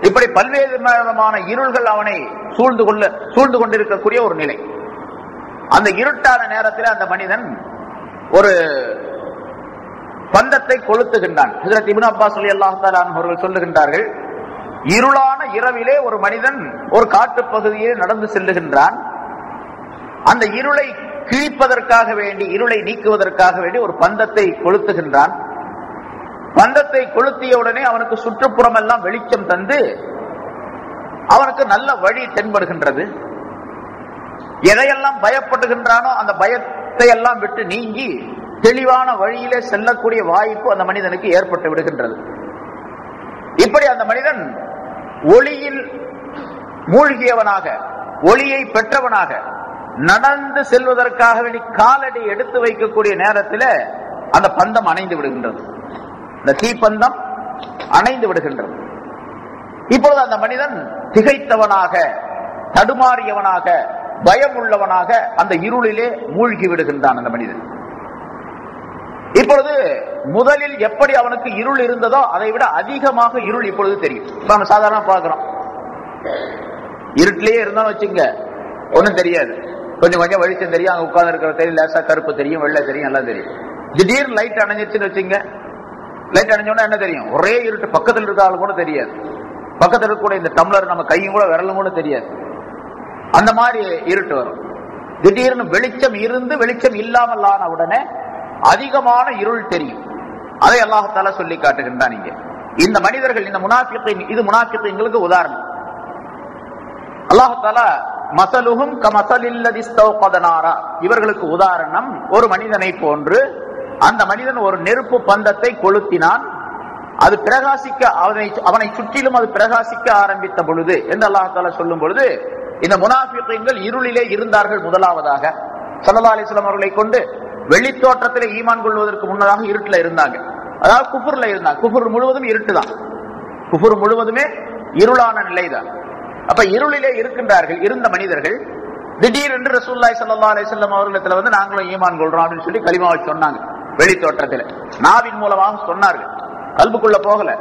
இப்படி பல்வேறு விதமான இருள்கள் அவனை சூழ்ந்து கொண்டிருக்கக்கூடிய ஒரு நிலை. அந்த இருட்டான நேரத்தில் அந்த மனிதன் ஒரு பந்தத்தை கொளுத்துகின்றான். ஹஜ்ரத் இப்னு அப்பாஸ் ரலியல்லாஹு தஆலா அவர்கள் சொல்லுகின்றார்கள், இருளான இரவிலே ஒரு மனிதன் ஒரு காட்டு பகுதியில் நடந்து செல்லுகின்றான். அந்த இருளை கிழிப்பதற்காக வேண்டி, இருளை நீக்குவதற்காக வேண்டி ஒரு பந்தத்தை கொளுத்துகின்றான். பந்தத்தை கொளுத்திய உடனே அவனுக்கு சுற்றுப்புறம் எல்லாம் வெளிச்சம் தந்து அவனுக்கு நல்ல வழி தென்படுகின்றது. எதையெல்லாம் பயப்படுகின்றானோ அந்த பயத்தை எல்லாம் விட்டு நீங்கி தெளிவான வழியிலே செல்லக்கூடிய வாய்ப்பு அந்த மனிதனுக்கு ஏற்பட்டு விடுகின்றது. இப்படி அந்த மனிதன் ஒளியில் மூழ்கியவனாக, ஒளியை பெற்றவனாக நடந்து செல்வதற்காக வேண்டி காலடி எடுத்து வைக்கக்கூடிய நேரத்தில் அந்த பந்தம் அணைந்து விடுகின்றது. இந்த தீப்பந்தம் அணைந்து விடுகின்றது. இப்பொழுது அந்த மனிதன் திகைத்தவனாக, தடுமாறியவனாக, பயம் உள்ளவனாக அந்த இருளிலே மூழ்கி விடுகின்றான் அந்த மனிதன். இப்பொழுது முதலில் எப்படி அவனுக்கு இருள் இருந்ததோ அதை விட அதிகமாக இருள் இப்பொழுது தெரியும். நம்ம சாதாரண பார்க்கிறோம், இருட்டிலேயே இருந்தாலும் வச்சுங்க ஒன்னும் தெரியாது, கொஞ்சம் கொஞ்சம் வெளிச்சம் தெரியும், அங்க உட்கார்ந்து இருக்கிற தெரியும், லேசா கருப்பு தெரியும், வெள்ளை தெரியும், எல்லாம் தெரியும். திடீர்னு லைட் அணைஞ்சிருச்சுன்னு வச்சுங்க, லைட் அணைஞ்சோன்னா என்ன தெரியும், ஒரே இருட்டு, பக்கத்தில் இருக்க ஆளு கூட தெரியாது, பக்கத்தில் இருக்கக்கூடிய இந்த டம்ளர் நம்ம கையும் கூட விரலும் கூட தெரியாது, அந்த மாதிரி இருட்டு வரும். திடீர்னு வெளிச்சம் இருந்து வெளிச்சம் இல்லாமல் ஆன உடனே அதிகமான இருள் தெரியும். அதை அல்லாஹ் தஆலா சொல்லி காட்டுகின்றான் இங்கே. இந்த மனிதர்கள், இந்த முனாஃபிகீன், இது முனாஃபிகீன்களுக்கு உதாரணம். அல்லாஹ் தஆலா மஸலுஹும் கமஸலில்லதி இஸ்தௌகத நாரா, இவர்களுக்கு உதாரணம் ஒரு மனிதனை போன்று, அந்த மனிதன் ஒரு நெருப்பு பந்தத்தை கொளுத்தினான், அது பிரகாசிக்க, அவனை சுற்றிலும் அது பிரகாசிக்க ஆரம்பித்த பொழுது என்று அல்லாஹ் தஆலா சொல்லும் பொழுது, இந்த முனாஃபிகீன்கள் இருளிலே இருந்தார்கள். முதலாவதாக ஸல்லல்லாஹு அலைஹி வஸல்லம் அவர்களை கொண்டு வெளித்தோற்றத்திலே ஈமான் கொள்வதற்கு முன்னதாக இருட்டுல இருந்தாங்க, அதாவது குஃப்ர்ல இருந்தாங்க. குஃப்ர் முழுவதும் இருட்டு தான், குஃப்ர் முழுவதுமே இருளான நிலைதான். அப்ப இருளிலே இருக்கின்றார்கள் இருந்த மனிதர்கள் திடீரென்று ரசூலுல்லாஹி ஸல்லல்லாஹு அலைஹி வஸல்லம் அவர்களிடத்துல வந்து நாங்களும் ஈமான் கொள்றோம் அப்படின்னு சொல்லி கலிமாவை சொன்னாங்க. வெளித்தோற்றத்தில் நாவின் மூலமாக சொன்னார்கள், கல்புக்குள்ள போகல,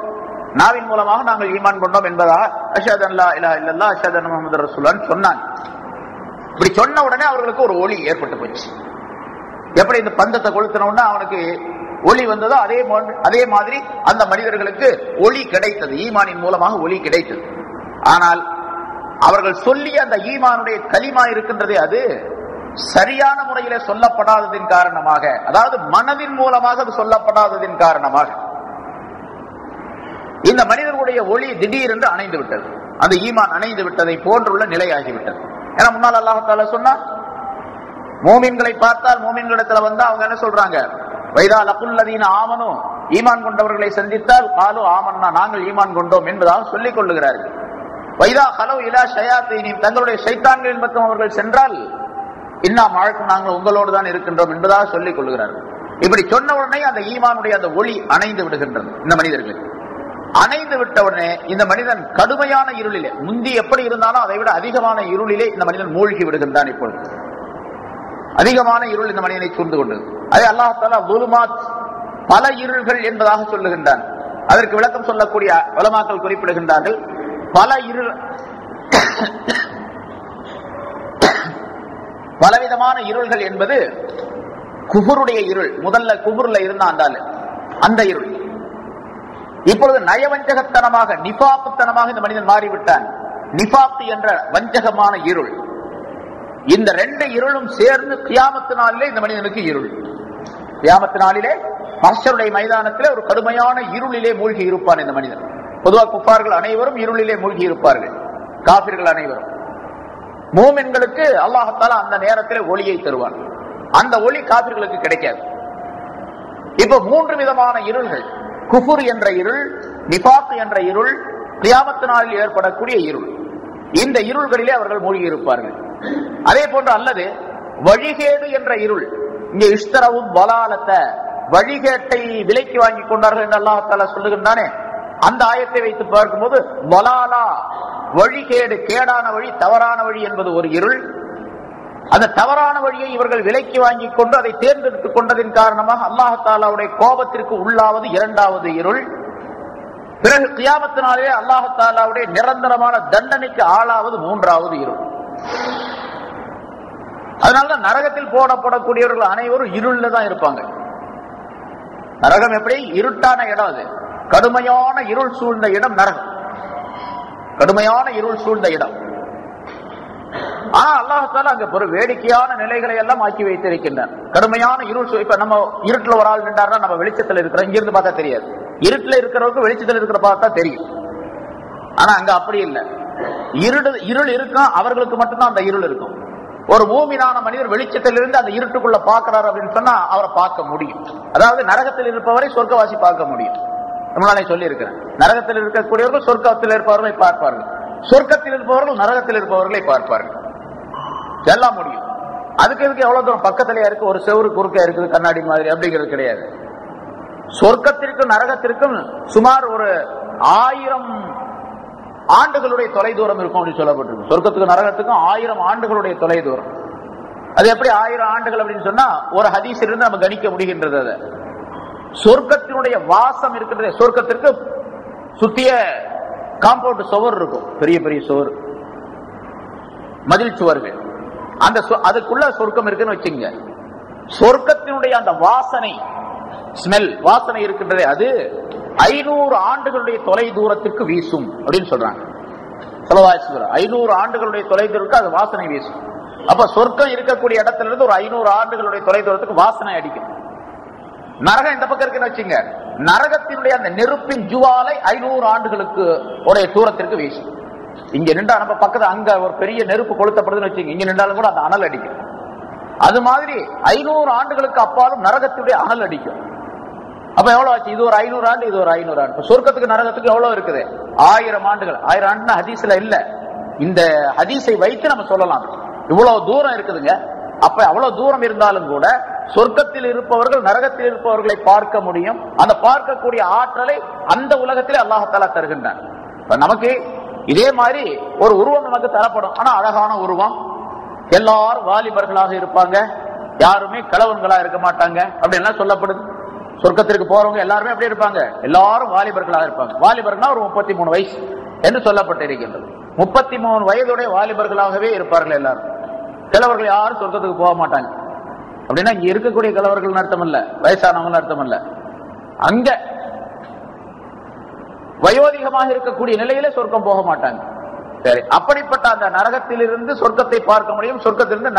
நாவின் மூலமாக நாங்கள் ஈமான் கொண்டோம் என்பதாக அஷ்ஹது அன் லா இலாஹா இல்லல்லாஹ் அஷ்ஹது அன்ன முஹம்மதுர் ரசூலுல்லாஹ் சொன்னாங்க. இப்படி சொன்ன உடனே அவர்களுக்கு ஒரு ஒளி ஏற்பட்டு போச்சு. எப்படி இந்த பந்தத்தை கொளுத்தினோம்னா அவனுக்கு ஒளி வந்ததோ அதே மாதிரி அந்த மனிதர்களுக்கு ஒளி கிடைத்தது, ஈமானின் மூலமாக ஒளி கிடைத்தது. ஆனால் அவர்கள் சொல்லிய அந்த ஈமானுடைய கலிமா இருக்கின்றதே, அது சரியான முறையில சொல்லப்படாததின் காரணமாக, அதாவது மனதின் மூலமாக அது சொல்லப்படாததின் காரணமாக இந்த மனிதர்களுடைய ஒளி திடீரென்று அணைந்து விட்டது. அந்த ஈமான் அணைந்து விட்டதை போன்றுள்ள நிலையாகிவிட்டது. ஏன்னா முன்னால் அல்லாஹ் தஆலா சொன்னா, மூமின்களை பார்த்தால் மூமின்களிடத்துல வந்தா அவங்க என்ன சொல்றாங்க, வைதா லகுல்லதீன ஆமனு, ஈமான் கொண்டவர்களை சந்தித்தால் காலு ஆமன்னா, நாங்கள் ஈமான் கொண்டோம் என்பதாக சொல்லிக் கொள்ளுகிறார்கள். வைதா ஹலோ இலா ஷயாத்தீனின், தங்களுடைய ஷைத்தான்களின் பக்கம் அவர்கள் சென்றால் இன்னா மழக்கும், நாங்கள் உங்களோடு தான் இருக்கின்றோம் என்பதாக சொல்லிக் கொள்ளுகிறார்கள். இப்படி சொன்ன உடனே அந்த ஈமானுடைய அந்த ஒளி அணைந்து விடுகின்றது இந்த மனிதர்களுக்கு. அணைந்து விட்டவுடனே இந்த மனிதன் கடுமையான இருளிலே, முந்தி எப்படி இருந்தாலும் அதை விட அதிகமான இருளிலே இந்த மனிதன் மூழ்கி விடுகின்றான். இப்பொழுது அதிகமான இருள் இந்த மனிதனை சூழ்ந்து கொண்டது. அதே அல்லாஹ் தஆலா ஸுலுமாத், பல இருள்கள் என்பதாக சொல்லுகின்றான். அதற்கு விளக்கம் சொல்லக்கூடிய உலமாக்கள் குறிப்பிடுகின்றார்கள், பல இருள், பலவிதமான இருள்கள் என்பது குஃபருடைய இருள். முதல்ல குஃபுர்ல இருந்தால் அந்த இருள் இப்பொழுது நயவஞ்சகத்தனமாக, நிஃபாக்குத்தனமாக இந்த மனிதன் மாறிவிட்டான். நிஃபாக்கு என்ற வஞ்சகமான இருள். இந்த ரெண்டு இருளும் சேர்ந்து கியாமத்து நாளிலே இந்த மனிதனுக்கு இருள். கியாமத்து நாளிலே மஹ்ஷருடைய மைதானத்திலே ஒரு கடுமையான இருளிலே மூழ்கி இருப்பான் இந்த மனிதன். பொதுவாக குஃபார்கள் அனைவரும் இருளிலே மூழ்கி இருப்பார்கள், காஃபிர்கள் அனைவரும். மூமின்களுக்கு அல்லாஹ் தஆலா அந்த நேரத்திலே ஒளியை தருவான். அந்த ஒளி காஃபிர்களுக்கு கிடைக்காது. இப்ப மூன்று விதமான இருள்கள், குஃபுர் என்ற இருள், நிஃபாக் என்ற இருள், கியாமத்து நாளில் ஏற்படக்கூடிய இருள். இந்த இருள்களிலே அவர்கள் மூழ்கி இருப்பார்கள். அதே போன்று அல்லது வழிகேடு என்ற இருள். இங்கே இஷ்தரவும் வலாலத்தை, வழிகேட்டை விலைக்கு வாங்கி கொண்டார்கள் என்று அல்லாஹ் தஆலா சொல்லுகின்றானே, அந்த ஆயத்தை வைத்து பார்க்கும்போது வலாலா, வழிகேடு, கேடான வழி, தவறான வழி என்பது ஒரு இருள். அந்த தவறான வழியை இவர்கள் விலைக்கு வாங்கி கொண்டு அதை தேர்ந்தெடுத்துக் கொண்டதின் காரணமாக அல்லாஹ் தஆலாவுடைய கோபத்திற்கு உள்ளாவது இரண்டாவது இருள். பிறகு கியாமத்து நாளிலே அல்லாஹ் தஆலாவுடைய நிரந்தரமான தண்டனைக்கு ஆளாவது மூன்றாவது இருள். அதனாலதான் நரகத்தில் போடப்படக்கூடியவர்கள் அனைவரும் இருள்ல தான் இருப்பாங்க. நரகம் எப்படி இருட்டான இடம், அது கடுமையான இருள் சூழ்ந்த இடம் நரகம், கடுமையான இருள் சூழ்ந்த இடம். ஆனா அல்லாஹ் தஆலா அங்க ஒரு வேடிக்கையான நிலைகளை எல்லாம் ஆக்கி வைத்திருக்கின்றான். கடுமையான இருள். இப்ப நம்ம இருட்டுல ஒரு ஆள் நின்றாருன்னா நம்ம வெளிச்சத்துல இருக்கிறோம், இங்க இருந்து பார்த்தா தெரியாது. இருட்டுல இருக்கிறவருக்கு வெளிச்சத்துல இருக்கிற பார்த்தா தெரியும். ஆனா அங்க அப்படி இல்லை. இருள் இருக்கும், அவர்களுக்கு மட்டும்தான் அந்த இருள் இருக்கும். ஒரு மூமினான மனிதர் வெளிச்சத்திலிருந்து அந்த இருட்டுக்குள்ள பாக்குறாரு அப்படின்னு சொன்னா அவரை பார்க்க முடியும். அதாவது நரகத்தில் இருப்பவரை சொர்க்கவாசி பார்க்க முடியும். நம்மளாலே சொல்லி இருக்கிறேன், நரகத்தில் இருக்கக்கூடியவர்கள் சொர்க்கத்தில் இருப்பவர்களை பார்ப்பார்கள், சொர்க்கத்தில் இருப்பவர்கள் நரகத்தில் இருப்பவர்களை பார்ப்பார்கள். எல்லாம் முடியும். அதுக்கு எதுக்கு எவ்வளவு தூரம் பக்கத்திலேயே இருக்கு, ஒரு செவரு குறுக்க இருக்குது கண்ணாடி மாதிரி, அப்படிங்கிறது கிடையாது. சொர்க்கத்திற்கும் நரகத்திற்கும் சுமார் ஒரு 1000 ஆண்டுகளுடைய தொலை தூரம் இருக்கும் அப்படின்னு சொல்லப்பட்டிருக்கு. சொர்க்கத்துக்கும் நரகத்துக்கும் 1000 ஆண்டுகளுடைய தொலை தூரம். அது எப்படி 1000 ஆண்டுகள் அப்படின்னு சொன்னா ஒரு ஹதீஸில் இருந்து நம்ம கணிக்க முடிகின்றது. அது சொர்க்கத்தினுடைய வாசம் இருக்கின்றது. சொர்க்கத்திற்கு சுத்திய காம்பவுண்ட் சுவர் இருக்கும், பெரிய பெரிய சுவர், மதில் சுவர்கள். அந்த அதுக்குள்ள சொர்க்கம் இருக்குன்னு வச்சுங்க. சொர்க்கத்தினுடைய அந்த வாசனை, ஸ்மெல், வாசனை இருக்கின்றதே, அது 500 ஆண்டுகளுடைய தொலை தூரத்திற்கு வீசும் அப்படின்னு சொல்றாங்க. 500 ஆண்டுகளுடைய தொலை தூரத்துக்கு அது வாசனை வீசும். அப்ப சொர்க்கம் இருக்கக்கூடிய இடத்துல இருந்து ஒரு 500 ஆண்டுகளுடைய தொலை தூரத்துக்கு வாசனை அடிக்கும். நரகம் இந்த பக்கம் இருக்குன்னு வச்சுங்க, நரகத்தினுடைய அந்த நெருப்பின் ஜுவாலை 500 ஆண்டுகளுக்கு உடைய தூரத்திற்கு வீசும். இங்க நின்றா நம்ம பக்கத்துல அங்க ஒரு பெரிய நெருப்பு கொளுத்தப்படுதுன்னு வச்சுங்க, இங்க நின்றாலும் கூட அந்த அனல் அடிக்கும். அது மாதிரி 500 ஆண்டுகளுக்கு அப்பாலும் நரகத்துடைய அனல் அடிக்கும். அப்ப எவ்வளவு ஆச்சு? இது ஒரு 500 ஆண்டு, இது ஒரு 500 ஆண்டு. சொர்க்கத்துக்கு நரகத்துக்கு எவ்வளவு இருக்குது? 1000 ஆண்டுகள். 1000 ஆண்டுன்னா ஹதீஸ்ல இல்ல, இந்த ஹதீஸை வைத்து நம்ம சொல்லலாம். இவ்வளவு தூரம் இருக்குதுங்க. அப்ப அவ்வளவு தூரம் இருந்தாலும் கூட சொர்க்கத்தில் இருப்பவர்கள் நரகத்தில் இருப்பவர்களை பார்க்க முடியும். அந்த பார்க்கக்கூடிய ஆற்றலை அந்த உலகத்திலே அல்லாஹ் தஆலா தருகின்றான். நமக்கு இதே மாதிரி ஒரு உருவம் நமக்கு தரப்படும். ஆனா அழகான உருவம், எல்லாரும் வாலிபர்களாக இருப்பாங்க, யாருமே கிழவன்களா இருக்க மாட்டாங்க அப்படின்னு சொல்லப்படுது. சொர்க்கத்திற்கு போறவங்க எல்லாருமே அப்படி இருப்பாங்க, எல்லாரும் வாலிபர்களாக இருப்பாங்க. வாலிபர்களா ஒரு 33 வயசு என்று சொல்லப்பட்டு இருக்கின்றது. 33 வயதுடைய வாலிபர்களாகவே இருப்பார்கள் எல்லாரும். கிழவர்கள் யாரும் சொர்க்கத்துக்கு போக மாட்டாங்க. அப்படின்னா இங்க இருக்கக்கூடிய கிழவர்கள் அர்த்தம் இல்ல, வயசானவங்க அர்த்தம் இல்ல. அங்க வயோதிகமாக இருக்கக்கூடிய நிலையிலே சொர்க்கம் போக மாட்டாங்க. சரி, அப்படிப்பட்ட அந்த நரகத்திலிருந்து சொர்க்கத்தை பார்க்க முடியும், சொர்க்கத்திலிருந்து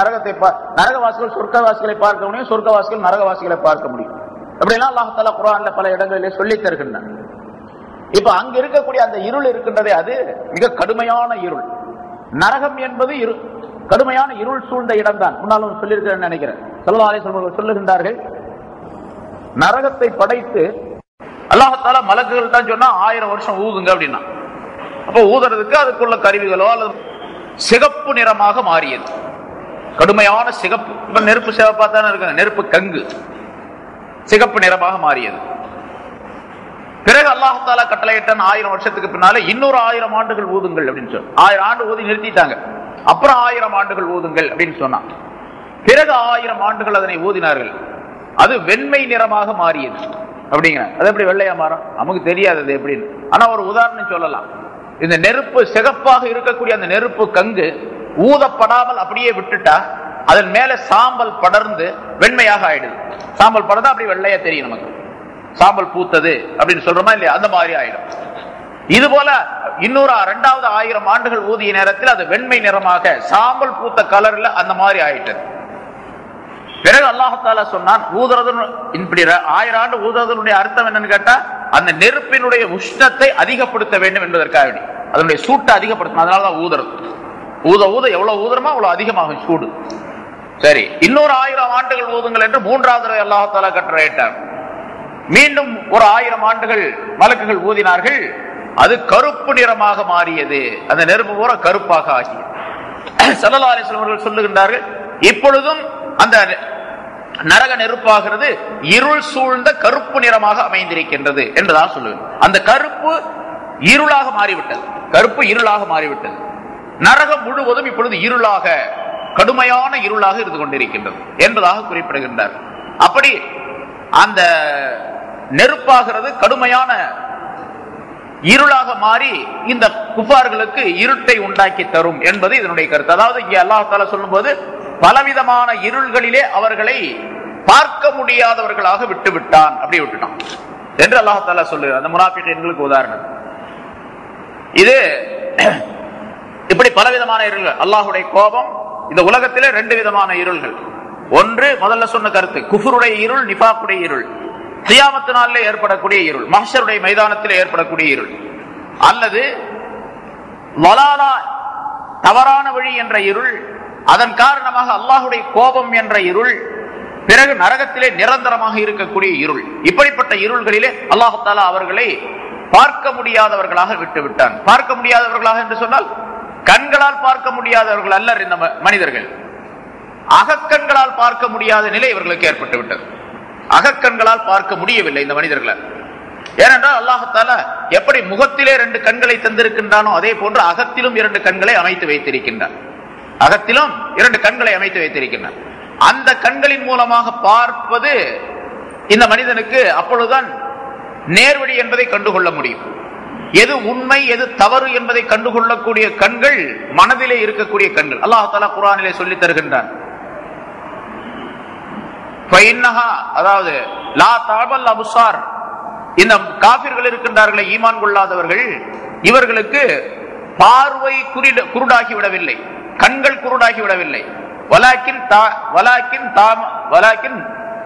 நரகவாசிகள் சொர்க்கவாசிகளை பார்க்க முடியும், சொர்க்கவாசிகள் நரகவாசிகளை பார்க்க முடியும். அப்படின்னா அல்லாஹ் தஆலா குர்ஆன்ல பல இடங்களிலே சொல்லி தருகின்றான். இப்ப அங்க இருக்கக்கூடிய அந்த இருள் இருக்கின்றதே, அது மிக கடுமையான இருள். நரகம் என்பது கடுமையான இருள் சூழ்ந்த இடம் தான். முன்னாலும் சொல்லியிருக்கிறேன் நினைக்கிறேன். ஸல்லல்லாஹு அலைஹி வஸல்லம் சொல்லுகின்றார்கள், நரகத்தை படைத்து அல்லாஹ் தஆலா மலக்குகள் தான் சொன்னா 1000 வருஷம் ஊதுங்க அப்படின்னா, அப்ப ஊதுறதுக்கு அதுக்குள்ள கருவிகளோ அல்லது சிகப்பு நிறமாக மாறியது, கடுமையான சிகப்பு. இப்ப நெருப்பு சிவப்பா தானே இருக்காங்க, நெருப்பு கங்கு சிகப்பு நிறமாக மாறியது. பிறகு அல்லாஹ் தஆலா கட்டளையிட்டான் 1000 வருஷத்துக்கு பின்னால இன்னொரு 1000 ஆண்டுகள் ஊதுங்கள் அப்படின்னு சொல்லி 1000 ஆண்டு ஊதி நிறுத்திட்டாங்க. அப்புறம் 1000 ஆண்டுகள் ஊதுங்கள் அப்படின்னு சொன்னான். பிறகு 1000 ஆண்டுகள் அதனை ஊதினார்கள். அது வெண்மை நிறமாக மாறியது. அப்படிங்கிற அது எப்படி வெள்ளையா மாறும் நமக்கு தெரியாது அது எப்படின்னு. ஆனா ஒரு உதாரணம் சொல்லலாம். இந்த நெருப்பு சிகப்பாக இருக்கக்கூடிய அந்த நெருப்பு கங்கு ஊதப்படாமல் அப்படியே விட்டுட்டா அதன் மேல சாம்பல் படர்ந்து வெண்மையாக ஆயிடுது. சாம்பல் படர்ந்தா அப்படி வெள்ளையா தெரியும் நமக்கு. சாம்பல் பூத்தது அப்படின்னு சொல்றோமா இல்லையா, அந்த மாதிரி ஆயிடும். இது போல இன்னொரு 2வது 1000 ஆண்டுகள் ஊதிய நேரத்தில் அது வெண்மை நிறமாக சாம்பல் பூத்த கலர்ல அந்த மாதிரி ஆயிட்டது. பிறகு அல்லாஹ் தஆலா சொன்னான், ஊதுறது இப்படி 1000 ஆண்டு ஊதுறதுடைய அர்த்தம் என்னன்னு கேட்டா அந்த நெருப்பினுடைய உஷ்ணத்தை அதிகப்படுத்த வேண்டும் என்பதற்காக, அதனுடைய சூட்டை அதிகப்படுத்தணும். அதனாலதான் ஊதுறது. ஊத ஊத எவ்வளவு ஊதுறமோ அவ்வளவு அதிகமாகும் சூடு. சரி, இன்னொரு 1000 ஆண்டுகள் ஊதுங்கள் என்று 3வது அல்லாஹ் தஆலா கட்டளையிட்டார். மீண்டும் ஒரு 1000 ஆண்டுகள் மலக்குகள் ஊதினார்கள். அது கருப்பு நிறமாக மாறியது. அந்த நெருப்பு பூரா கருப்பாக ஆகியது. ஸல்லல்லாஹு அலைஹி வஸல்லம் அவர்கள் சொல்லுகின்றார்கள், இப்பொழுதும் அந்த நரக நெருப்பாகிறது இருள் சூழ்ந்த கருப்பு நிறமாக அமைந்திருக்கின்றது என்றுதான் சொல்லுவேன். அந்த கருப்பு இருளாக மாறிவிட்டது. கருப்பு இருளாக மாறிவிட்டது. நரகம் முழுவதும் இப்பொழுது இருளாக, கடுமையான இருளாக இருந்து கொண்டிருக்கின்றது என்பதாக குறிப்பிடுகின்றார். அப்படி அந்த நெருப்பாகிறது கடுமையான இருளாக மாறி இந்த குஃபார்களுக்கு இருட்டை உண்டாக்கி தரும் என்பது இதனுடைய கருத்து. அதாவது இங்கே அல்லாஹ் தஆலா சொல்லும்போது பலவிதமான இருள்களிலே அவர்களை பார்க்க முடியாதவர்களாக விட்டுவிட்டான், அப்படி விட்டுட்டான் என்று அல்லாஹ் தஆலா சொல்லுகிறார். அந்த முனாஃபிகீன்களுக்கு உதாரணம் இது. இப்படி பலவிதமான இருள்கள். அல்லாஹ்வுடைய கோபம் இந்த உலகத்திலே 2 விதமான இருள்கள். ஒன்று முதல்ல சொன்ன கருத்து, குஃபருடைய இருள், நிஃபாக்குடைய இருள், கியாமத் நாளிலே ஏற்படக்கூடிய இருள், மஹ்ஷருடைய மைதானத்தில் ஏற்படக்கூடிய இருள், அல்லது வலாலா தவறான வழி என்ற இருள், அதன் காரணமாக அல்லாஹ்வுடைய கோபம் என்ற இருள், பிறகு நரகத்திலே நிரந்தரமாக இருக்கக்கூடிய இருள். இப்படிப்பட்ட இருள்களிலே அல்லாஹ் தஆலா அவர்களை பார்க்க முடியாதவர்களாக விட்டுவிட்டான். பார்க்க முடியாதவர்களாக என்று சொன்னால் கண்களால் பார்க்க முடியாதவர்கள் அல்ல இந்த மனிதர்கள், அகக்கண்களால் பார்க்க முடியாத நிலை இவர்களுக்கு ஏற்பட்டு விட்டது. அகக்கண்களால் பார்க்க முடியவில்லை இந்த மனிதர்கள். ஏனென்றால் அல்லாஹ் தஆலா எப்படி முகத்திலே 2 கண்களை தந்திருக்கின்றானோ அதே போன்று அகத்திலும் 2 கண்களை அமைத்து வைத்திருக்கின்றான். அகத்திலும் 2 கண்களை அமைத்து வைத்திருக்கின்றான். அந்த கண்களின் மூலமாக பார்ப்பது இந்த மனிதனுக்கு அப்பொழுதுதான் நேர்வழி என்பதை கண்டுகொள்ள முடியும். எது உண்மை எது தவறு என்பதை கண்டுகொள்ளக்கூடிய கண்கள் மனதிலே இருக்கக்கூடிய கண்கள். அல்லாஹ் தஆலா குர்ஆனிலே சொல்லி தருகின்றான், அதாவது லா தஅபல் அப்சார், இந்த காபிர்கள் இருக்கின்றார்களே ஈமான் கொள்ளாதவர்கள், இவர்களுக்கு பார்வை குருடாகி விடவில்லை, கண்கள் குருடாகி விடவில்லை. வலாக்கின்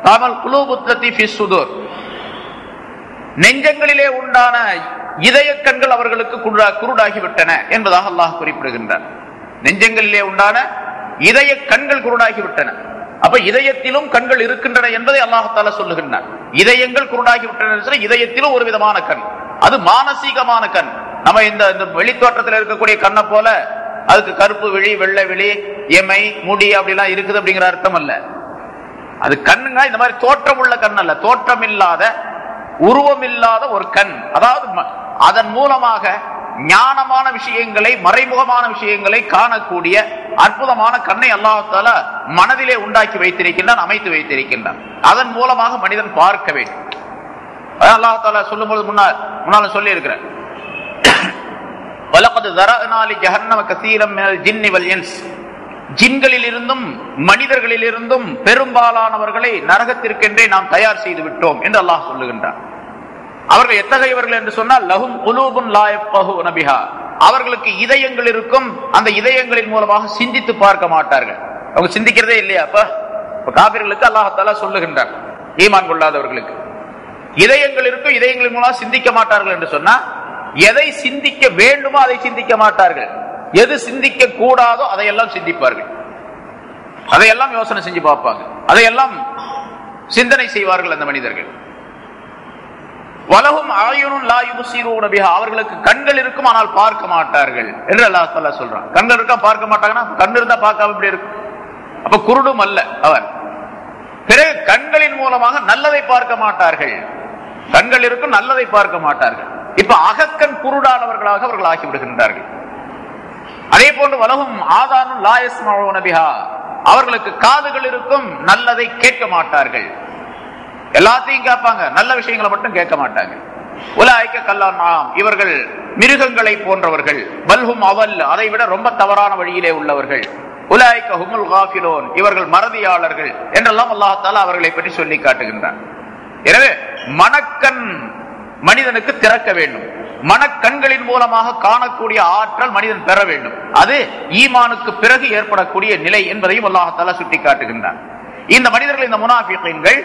தாமல் குலூபுத்ததி ஃபி ஸுதூர், நெஞ்சங்களிலே உண்டான இதய கண்கள் அவர்களுக்கு குருடாகி விட்டன என்பதாக அல்லாஹ் குறிப்பிடுகின்றார். நெஞ்சங்களிலே உண்டான இதய கண்கள் குருடாகி விட்டன. அப்ப இதயத்திலும் கண்கள் இருக்கின்றன என்பதை அல்லாஹ் தஆலா சொல்லுகின்றார். இதயங்கள் குருடாகி விட்டன, இதயத்திலும் ஒரு விதமான கண், அது மானசீகமான கண். நம்ம இந்த வெளித்தோற்றத்தில் இருக்கக்கூடிய கண்ணை போல அதுக்கு கருப்பு விழி, வெள்ளை விழி, எமை, முடி அப்படிலாம் இருக்குது அப்படிங்கிற அர்த்தம் அல்ல. அது கண்ணுங்க இந்த மாதிரி தோற்றம் உள்ள கண் அல்ல, தோற்றம் இல்லாத, உருவம் இல்லாத ஒரு கண். அதாவது அதன் மூலமாக ஞானமான விஷயங்களை, மறைமுகமான விஷயங்களை காணக்கூடிய அற்புதமான கண்ணை அல்லாஹ் தஆலா மனதிலே உண்டாக்கி வைத்திருக்கின்றான், அமைத்து வைத்திருக்கின்றான். அதன் மூலமாக மனிதன் பார்க்க வேண்டும். அல்லாஹ் தஆலா சொல்லும்போது முன்னால சொல்லி இருக்கிறார், வலகத் ஸரஅனா லி ஜஹன்னம கஸீரம் மினல் ஜின்னி வல் இன்ஸ், ஜின்களில் இருந்தும் மனிதர்களில் இருந்தும் பெரும்பாலானவர்களை நரகத்திற்கென்றே நாம் தயார் செய்து விட்டோம் என்று அல்லாஹ் சொல்லுகின்றார். அவர்கள் எத்தகையவர்கள் என்று சொன்னால், லஹும் குலூபுன் லா யஃபஹூன பிஹா, அவர்களுக்கு இதயங்கள் இருக்கும், அந்த இதயங்களின் மூலமாக சிந்தித்து பார்க்க மாட்டார்கள். அவங்க சிந்திக்கிறதே இல்லையா? அப்ப காபிர்களுக்கு அல்லாஹ் தஆலா சொல்லுகின்றார், ஈமான் கொள்ளாதவர்களுக்கு இதயங்கள் இருக்கும், இதயங்களின் மூலமாக சிந்திக்க மாட்டார்கள் என்று சொன்னா, எதை சிந்திக்க வேண்டுமோ அதை சிந்திக்க மாட்டார்கள், எது சிந்திக்க கூடாதோ அதையெல்லாம் சிந்திப்பார்கள், அதையெல்லாம் யோசனை செஞ்சு பார்ப்பாங்க, அதையெல்லாம் சிந்தனை செய்வார்கள் அந்த மனிதர்கள். வலஹும் ஆயுனுன் லா யுப்சிரூன பிஹா, அவர்களுக்கு கண்கள் இருக்கும் ஆனால் பார்க்க மாட்டார்கள் என்று அல்லாஹ் தஆலா சொல்றான். கண்கள் இருக்கா பார்க்க மாட்டாங்கன்னா, கண் இருந்தா பார்க்காம எப்படி இருக்கும்? அப்ப குருடும் அல்ல அவர். பிறகு கண்களின் மூலமாக நல்லதை பார்க்க மாட்டார்கள், கண்கள் இருக்கும், நல்லதை பார்க்க மாட்டார்கள். இப்ப அகக்கண் குருடானவர்களாக அவர்கள் ஆகிவிடுகின்றார்கள். அதே போன்று வலகும் ஆதானும் லாயஸ்மஊன பிஹா, அவர்களுக்கு காதுகள் இருக்கும், நல்லதை கேட்க மாட்டார்கள். எல்லாத்தையும் கேட்பாங்க, நல்ல விஷயங்களை மட்டும் கேட்க மாட்டாங்க. உலாய்க்க கல்லானாம், இவர்கள் மிருகங்களை போன்றவர்கள். பல்ஹும் அவல், அதை விட ரொம்ப தவறான வழியிலே உள்ளவர்கள். உலாய்க்க ஹுமுல் காஃபிலூன், இவர்கள் மறதியாளர்கள் என்றெல்லாம் அல்லாஹ் தஆலா அவர்களை பற்றி சொல்லி காட்டுகின்றார். எனவே மனக்கண் மனிதனுக்கு திறக்க வேண்டும். மனக்கண்களின் மூலமாக காணக்கூடிய ஆற்றல் மனிதன் பெற வேண்டும். அது ஈமானுக்கு பிறகு ஏற்படக்கூடிய நிலை என்பதையும் அல்லாஹ் தஆலா சுட்டி காட்டுகின்றார். இந்த மனிதர்கள், இந்த முனாஃபிகீன்கள்,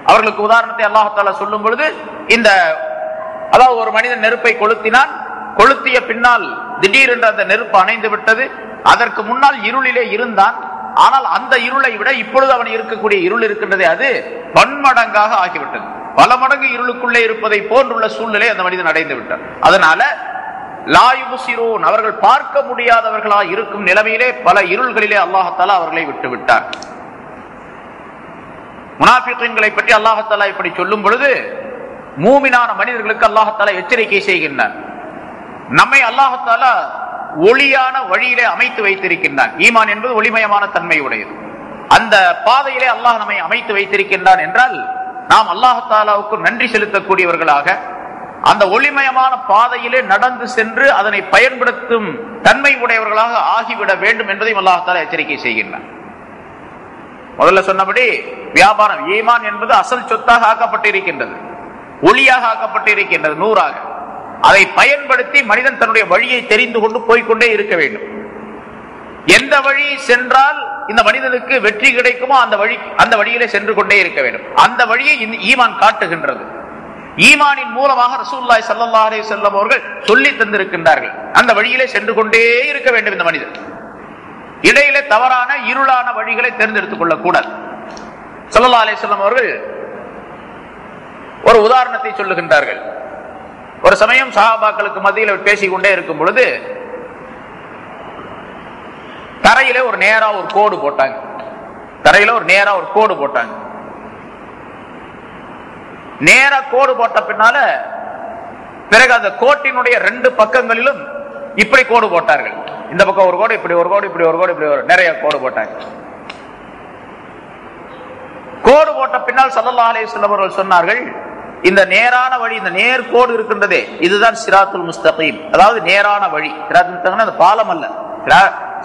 அவர்களுக்கு உதாரணத்தை அல்லாஹ் தஆலா சொல்லும் பொழுது, இந்த அதாவது ஒரு மனிதன் நெருப்பை கொளுத்தினான், கொளுத்திய பின்னால் திடீரென்று அந்த நெருப்பு அணைந்து விட்டது. அதற்கு முன்னால் இருளிலே இருந்தான். ஆனால் அந்த இருளை விட இப்பொழுது அவன் இருக்கக்கூடிய இருள் இருக்கின்றதே, அது பன்மடங்காக ஆகிவிட்டது. பல மடங்கு இருளுக்குள்ளே இருப்பதை போன்றுள்ள சூழ்நிலை அந்த மனிதன் அடைந்து விட்டான். அதனால லா யுப்சிரூன், அவர்கள் பார்க்க முடியாதவர்களாக இருக்கும் நிலைமையிலே பல இருள்களிலே அல்லாஹ் தஆலா அவர்களை விட்டு விட்டார். முனாஃபிகீன்களை பற்றி அல்லாஹ் தஆலா இப்படி சொல்லும் பொழுது, மூமினான மனிதர்களுக்கு அல்லாஹ் தஆலா எச்சரிக்கை செய்கின்றான். நம்மை அல்லாஹ் தஆலா ஒளியான வழியிலே அமைத்து வைத்திருக்கின்றான். ஈமான் என்பது ஒளிமயமான தன்மை உடையது. அந்த பாதையிலே அல்லாஹ் நம்மை அமைத்து வைத்திருக்கின்றான் என்றால், நாம் அல்லாஹ் தஆலாவுக்கு நன்றி செலுத்தக்கூடியவர்களாக அந்த ஒளிமயமான பாதையிலே நடந்து சென்று அதனை பயன்படுத்தும் தன்மை உடையவர்களாக ஆகிவிட வேண்டும் என்பதையும் அல்லாஹ் தஆலா எச்சரிக்கை செய்கின்றான். முதல்ல சொன்னபடி வியாபாரம், ஈமான் என்பது அசல் சொத்தாக ஆக்கப்பட்டிருக்கின்றது, ஒளியாக ஆக்கப்பட்டிருக்கின்றது, நூறாக. அதை பயன்படுத்தி மனிதன் தன்னுடைய வழியை தெரிந்து கொண்டு போய்கொண்டே இருக்க வேண்டும். எந்த வழி சென்றால் இந்த மனிதனுக்கு வெற்றி கிடைக்குமோ அந்த வழியிலே சென்று கொண்டே இருக்க வேண்டும். அந்த வழியை ஈமான் காட்டுகின்றது. ஈமானின் மூலமாக ரசூலுல்லாஹி ஸல்லல்லாஹு அலைஹி வஸல்லம் அவர்கள் சொல்லி தந்திருக்கின்றார்கள். அந்த வழியிலே சென்று கொண்டே இருக்க வேண்டும் இந்த மனிதன். இடையிலே தவறான இருளான வழிகளை தேர்ந்தெடுத்துக் கொள்ளக் கூடாது. ஸல்லல்லாஹு அலைஹி வஸல்லம் அவர்கள் ஒரு உதாரணத்தை சொல்லுகின்றார்கள். ஒரு சமயம் சஹாபாக்களுக்கு மத்தியில் பேசிக்கொண்டே இருக்கும் பொழுது தரையில ஒரு நேரா ஒரு கோடு போட்டாங்க. தரையில ஒரு நேரா ஒரு கோடு போட்டாங்க. நேரா கோடு போட்ட பின்னால பிறகு அந்த கோட்டினுடைய ரெண்டு பக்கங்களிலும் இப்படி கோடு போட்டார்கள். இந்த பக்கம் ஒரு கோடு, இப்படி ஒரு கோடு, இப்படி ஒரு கோடு, இப்படி ஒரு நிறைய கோடு போட்டாங்க. கோடு போட்ட பின்னால் ஸல்லல்லாஹு அலைஹி வஸல்லம் அவர்கள் சொன்னார்கள், இந்த நேரான வழி, இந்த நேர்கோடு இருக்கின்றதே, இதுதான் சிராத்துல் முஸ்தகீம், அதாவது நேரான வழி. சிராத்துல் முஸ்தகீம் அது பாலம் அல்ல.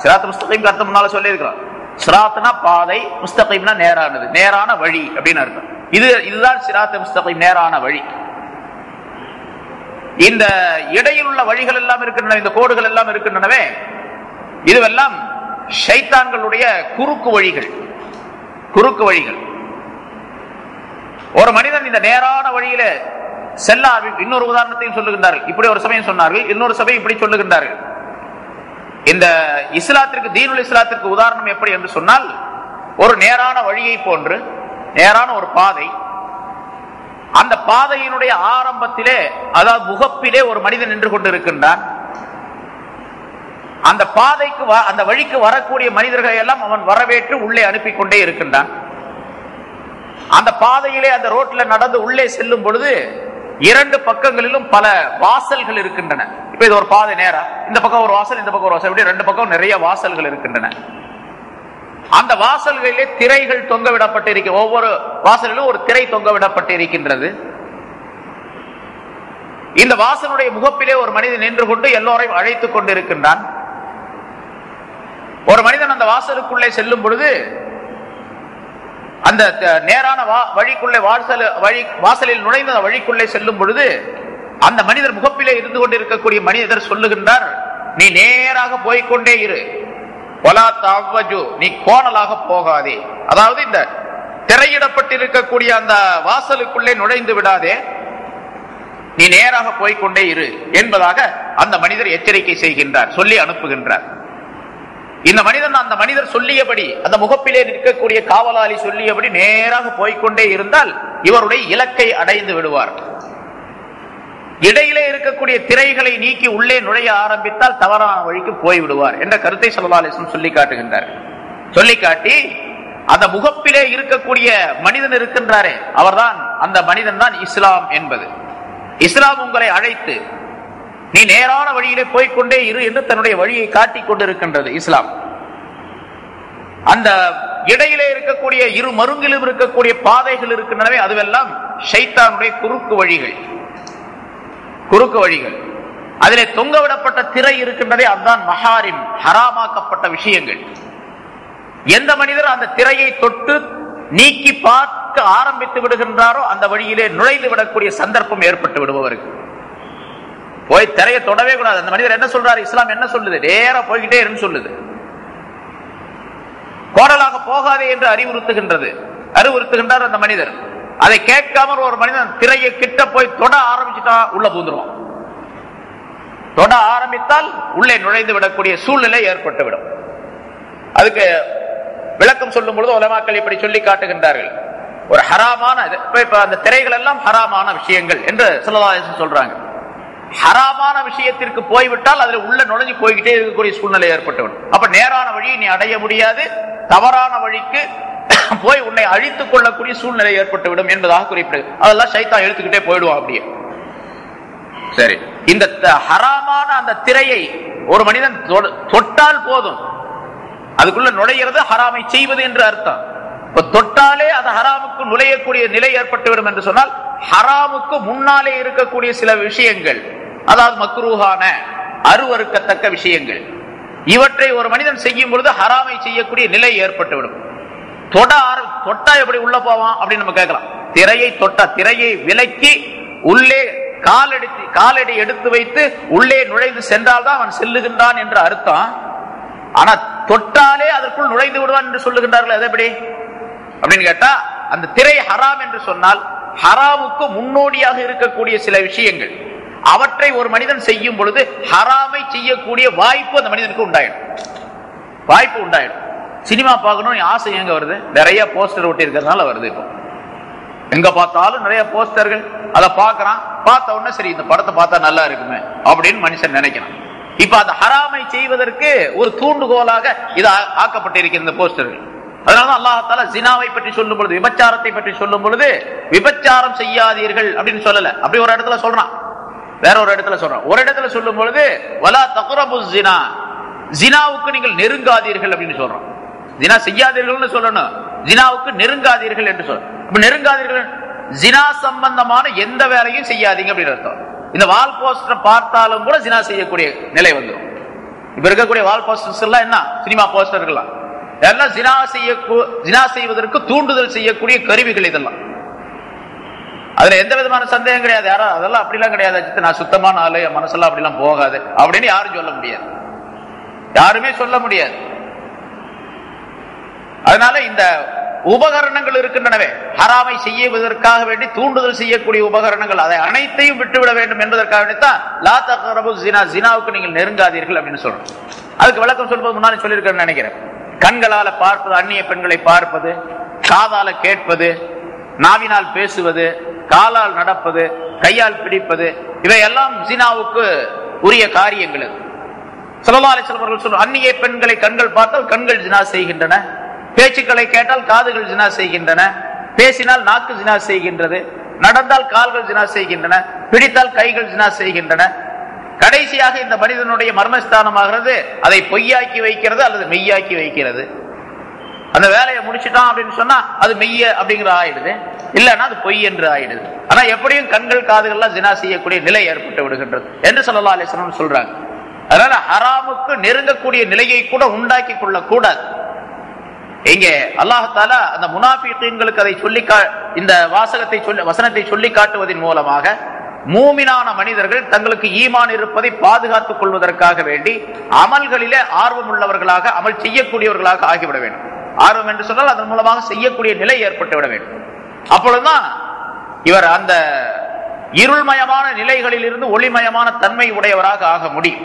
சிராத்துல் முஸ்தகீம் அர்த்தம் முன்னால சொல்லி இருக்கிறோம். சிராத்னா பாதை, முஸ்தகீம்னா நேரானது, நேரான வழி அப்படின்னு அர்த்தம். இதுதான் சிராத்துல் முஸ்தகீம், நேரான வழி. இந்த இடையில் உள்ள வழிகள் எல்லாம் இருக்கின்றன, இந்த கோடுகள் எல்லாம் இருக்கின்றனவே, இதுவெல்லாம் ஷைத்தான்களுடைய குறுக்கு வழிகள். குறுக்கு வழிகள். ஒரு மனிதன் இந்த நேரான வழியில செல்ல, இன்னொரு உதாரணத்தையும் சொல்லுகின்றார்கள். இப்படி ஒரு சமயம் சொன்னார்கள், இன்னொரு சமயம் இப்படி சொல்லுகின்றார்கள். இந்த இஸ்லாத்திற்கு, தீனுல் இஸ்லாத்திற்கு உதாரணம் எப்படி என்று சொன்னால், ஒரு நேரான வழியை போன்று நேரான ஒரு பாதை, அந்த பாதையினுடைய ஆரம்பத்திலே, அதாவது முகப்பிலே ஒரு மனிதன் நின்று கொண்டு இருக்கின்றான். அந்த பாதைக்கு, அந்த வழிக்கு வரக்கூடிய மனிதர்களை எல்லாம் அவன் வரவேற்று உள்ளே அனுப்பி கொண்டே இருக்கின்றான். அந்த பாதையிலே, அந்த ரோட்ல நடந்து உள்ளே செல்லும் பொழுது இரண்டு பக்கங்களிலும் பல வாசல்கள் இருக்கின்றன. இப்ப இது ஒரு பாதை, நேரா இந்த பக்கம் ஒரு வாசல், இந்த பக்கம் ஒரு வாசல், இப்படி ரெண்டு பக்கம் நிறைய வாசல்கள் இருக்கின்றன. அந்த வாசல்களிலே திரைகள் தொங்க விடப்பட்டிருக்க, ஒவ்வொரு வாசலிலும் ஒரு திரை தொங்க விடப்பட்டு இருக்கின்றது. இந்த வாசலுடைய முகப்பிலே ஒரு மனிதன் நின்று கொண்டு எல்லோரையும் அழைத்துக் கொண்டு இருக்கின்றான். ஒரு மனிதன் அந்த வாசலுக்குள்ளே செல்லும் பொழுது, அந்த நேரான வழிக்குள்ளே வாசலில் நுழைந்த வழிக்குள்ளே செல்லும் பொழுது, அந்த மனிதர் முகப்பிலே இருந்து கொண்டிருக்கக்கூடிய மனிதர் சொல்லுகின்றார், நீ நேராக போய்கொண்டே இரு, வலா தஅவ்வஜு, நீ கோணலாக போகாதே. அதாவது இந்த திரையிடப்பட்டிருக்கக்கூடிய அந்த வாசலுக்குள்ளே நுழைந்து விடாதே, நீ நேராக போய்கொண்டே இரு என்பதாக அந்த மனிதர் எச்சரிக்கை செய்கின்றார், சொல்லி அனுப்புகின்றார். இந்த மனிதன், அந்த மனிதர் சொல்லியபடி, அந்த முகப்பிலே நிற்கக்கூடிய காவலாளி சொல்லியபடி நேராக போய்கொண்டே இருந்தால் இவருடைய இலக்கை அடைந்து விடுவார். இடையிலே இருக்கக்கூடிய திரைகளை நீக்கி உள்ளே நுழைய ஆரம்பித்தால் தவறான வழிக்கு போய்விடுவார் என்ற கருத்தை ஸல்லல்லாஹு அலைஹி வஸல்லம் சொல்லி காட்டுகின்றார். சொல்லி காட்டி அந்த முகப்பிலே இருக்கக்கூடிய மனிதன் இருக்கின்றாரே, அவர்தான் அந்த மனிதன் தான் இஸ்லாம் என்பது. இஸ்லாம் உங்களை அழைத்து நீ நேரான வழியிலே போய்கொண்டே இரு என்று தன்னுடைய வழியை காட்டிக் கொண்டிருக்கின்றது இஸ்லாம். அந்த இடையிலே இருக்கக்கூடிய இரு மருங்கிலும் இருக்கக்கூடிய பாதைகள் இருக்கின்றனவே, அதுவெல்லாம் ஷைத்தானுடைய குறுக்கு வழிகள். அதிலே தொங்கவிடப்பட்ட திரை இருக்கின்றதே, அதுதான் மஹாரிம், ஹராமாக்கப்பட்ட விஷயங்கள். எந்த மனிதர் அந்த திரையை தொட்டு நீக்கி பார்க்க ஆரம்பித்து விடுகின்றாரோ அந்த வழியிலே நுழைந்து விடக்கூடிய சந்தர்ப்பம் ஏற்பட்டு விடுபவருக்கு. போய் திரையை தொடவே கூடாது. அந்த மனிதர் என்ன சொல்றாரு, இஸ்லாம் என்ன சொல்லுது, நேரா போய்கிட்டே இருந்து சொல்லுது. கோடலாக போகாதே என்று அறிவுறுத்துகின்றார் அந்த மனிதர். அதை கேட்காமல் ஒரு மனிதன் திரையை கிட்ட போய் தொட ஆரம்பிச்சுட்டா உள்ள பூந்துருவான். தொட ஆரம்பித்தால் உள்ளே நுழைந்து விடக்கூடிய சூழ்நிலை ஏற்பட்டுவிடும். அதுக்கு விளக்கம் சொல்லும் பொழுது உலமாக்கள் இப்படி சொல்லி காட்டுகின்றார்கள். ஒரு ஹராமான அந்த திரைகள் எல்லாம் ஹராமான விஷயங்கள் என்று ஸல்லல்லாஹு அலைஹி வஸல்லம் சொல்றாங்க. ஹராமான விஷயத்திற்கு போய்விட்டால் அதில் உள்ள நுழைஞ்சு போய்கிட்டே இருக்கக்கூடிய சூழ்நிலை ஏற்பட்டுவிடும். அப்ப நேரான வழியை நீ அடைய முடியாது, தவறான வழிக்கு போய் உன்னை அழித்துக் கொள்ளக்கூடிய சூழ்நிலை ஏற்பட்டுவிடும் என்பதாக குறிப்பிடு. அதெல்லாம் ஷைத்தான் இழுத்துக்கிட்டே போயிடுவான் அப்படியே. சரி, இந்த ஹராமான அந்த திரையை ஒரு மனிதன் தொட்டால் போதும், அதுக்குள்ள நுழைகிறது ஹராமை செய்வது என்று அர்த்தம். தொட்டாலே அது ஹராமுக்கு நுழையக்கூடிய நிலை ஏற்பட்டுவிடும் என்று சொன்னால், ஹராமுக்கு முன்னாலே இருக்கக்கூடிய சில விஷயங்கள், அதாவது மக்ரூஹான அருவருக்கத்தக்க விஷயங்கள், இவற்றை ஒரு மனிதன் செய்யும் பொழுது ஹராமை செய்யக்கூடிய நிலை ஏற்பட்டுவிடும். தொட்டா எப்படி உள்ள போவான் அப்படின்னு நம்ம கேட்கலாம். திரையை தொட்டா, திரையை விலக்கி உள்ளே காலடி எடுத்து வைத்து உள்ளே நுழைந்து சென்றால்தான் அவன் செல்லுகின்றான் என்ற அர்த்தம். ஆனா தொட்டாலே அதற்குள் நுழைந்து விடுவான் என்று சொல்லுகின்றார்கள். அது எப்படி அப்படின்னு கேட்டா, அந்த திரை ஹராம் என்று சொன்னால் ஹராமுக்கு முன்னோடியாக இருக்கக்கூடிய சில விஷயங்கள், அவற்றை ஒரு மனிதன் செய்யும் பொழுது ஹராமை செய்யக்கூடிய வாய்ப்பு அந்த மனிதனுக்கு உண்டாயிடும். சினிமா பார்க்கணும் ஆசை எங்க வருது? நிறைய போஸ்டர் ஒட்டி இருக்கிறதுனால வருது. இப்போ எங்க பார்த்தாலும் நிறைய போஸ்டர்கள், அதை பார்க்கறான். பார்த்த உடனே சரி இந்த படத்தை பார்த்தா நல்லா இருக்குமே அப்படின்னு மனுஷன் நினைக்கிறான். இப்ப அந்த ஹராமை செய்வதற்கு ஒரு தூண்டுகோலாக இது ஆக்கப்பட்டிருக்கிற இந்த போஸ்டர்கள். அதனாலதான் அல்லாஹ் தஆலா ஜினாவை பற்றி சொல்லும் பொழுது, விபச்சாரத்தை பற்றி சொல்லும் பொழுது விபச்சாரம் செய்யாதீர்கள் அப்படின்னு சொல்லல. அப்படி ஒரு இடத்துல சொல்றான், வேற ஒரு இடத்துல சொல்றான். ஒரு இடத்துல சொல்லும் பொழுது வலா தக்ரபுஸ் ஜினா, ஜினாவுக்கு நீங்கள் நெருங்காதீர்கள் அப்படின்னு சொல்றான். ஜினா செய்யாதீர்கள் சொல்லணும், ஜினாவுக்கு நெருங்காதீர்கள் என்று சொல்ற. அப்ப நெருங்காதீர்கள், ஜினா சம்பந்தமான எந்த வேலையும் செய்யாதீங்க அப்படின்னு அர்த்தம். இந்த வால் போஸ்டர் பார்த்தாலும் கூட ஜினா செய்யக்கூடிய நிலை வந்துடும். இப்ப இருக்கக்கூடிய வால் போஸ்டர்ஸ் எல்லாம் என்ன, சினிமா போஸ்டர்கள்லாம் எல்லாம் ஜினா செய்வதற்கு தூண்டுதல் செய்யக்கூடிய கருவிகள். இதெல்லாம் அதுல எந்த விதமான சந்தேகம் கிடையாது. யாரும் அதெல்லாம் அப்படிலாம் கிடையாது, நான் சுத்தமான ஆளு, என் மனசெல்லாம் அப்படிலாம் போகாது அப்படின்னு யாரும் சொல்ல முடியாது, யாருமே சொல்ல முடியாது. அதனால இந்த உபகரணங்கள் இருக்கின்றனவே, ஹராமை செய்வதற்காக வேண்டி தூண்டுதல் செய்யக்கூடிய உபகரணங்கள், அதை அனைத்தையும் விட்டுவிட வேண்டும் என்பதற்காக வேண்டித்தான் லா தக்ரபு ஜினா, ஜினாவுக்கு நீங்கள் நெருங்காதீர்கள் அப்படின்னு சொல்றோம். அதுக்கு விளக்கம் சொல்வது முன்னாடி சொல்லியிருக்கேன்னு நினைக்கிறேன். கண்களால பார்ப்பது, அந்நிய பெண்களை பார்ப்பது, காதால கேட்பது, நாவினால் பேசுவது, காலால் நடப்பது, கையால் பிடிப்பது, இவையெல்லாம் ஜினாவுக்கு உரிய காரியங்கள். ஸல்லல்லாஹு அலைஹி வஸல்லம் அவர்கள் சொல்றாங்க, அந்நிய பெண்களை கண்கள் பார்த்தால் கண்கள் ஜினா செய்கின்றன, பேச்சுக்களை கேட்டால் காதுகள் ஜினா செய்கின்றன, பேசினால் நாக்கு ஜினா செய்கின்றது, நடந்தால் கால்கள் ஜினா செய்கின்றன, பிடித்தால் கைகள் ஜினா செய்கின்றன. கடைசியாக இந்த மனிதனுடைய மர்மஸ்தானமாகிறது அதை பொய்யாக்கி வைக்கிறது அல்லது மெய்யாக்கி வைக்கிறது. அந்த வேலையை முடிச்சுட்டான் அப்படின்னு சொன்னா அது மெய்ய அப்படிங்கிற ஆயிடுது, இல்லைன்னா அது பொய் என்று ஆயிடுது. ஆனா எப்படியும் கண்கள் காதுகள்லாம் ஜினா செய்யக்கூடிய நிலை ஏற்பட்டு விடுகின்றது என்று ஸல்லல்லாஹு அலைஹி வஸல்லம் சொல்றாங்க. அதனால ஹராமுக்கு நெருங்கக்கூடிய நிலையை கூட உண்டாக்கி கொள்ள கூடாது. இங்கே அல்லாஹ் தஆலா அந்த முனாஃபிகீன்களுக்கு அதை சொல்லி இந்த வசனத்தை சொல்லி காட்டுவதன் மூலமாக மூமினான மனிதர்கள் தங்களுக்கு ஈமான் இருப்பதை பாதுகாத்துக் கொள்வதற்காக வேண்டி அமல்களிலே ஆர்வம் உள்ளவர்களாக, அமல் செய்யக்கூடியவர்களாக ஆகிவிட வேண்டும். ஆர்வம் என்று சொன்னால் அதன் மூலமாக செய்யக்கூடிய நிலை ஏற்பட்டு விட வேண்டும். அப்பொழுதுதான் இவர் அந்த இருள்மயமான நிலைகளில் இருந்து ஒளிமயமான தன்மை உடையவராக ஆக முடியும்.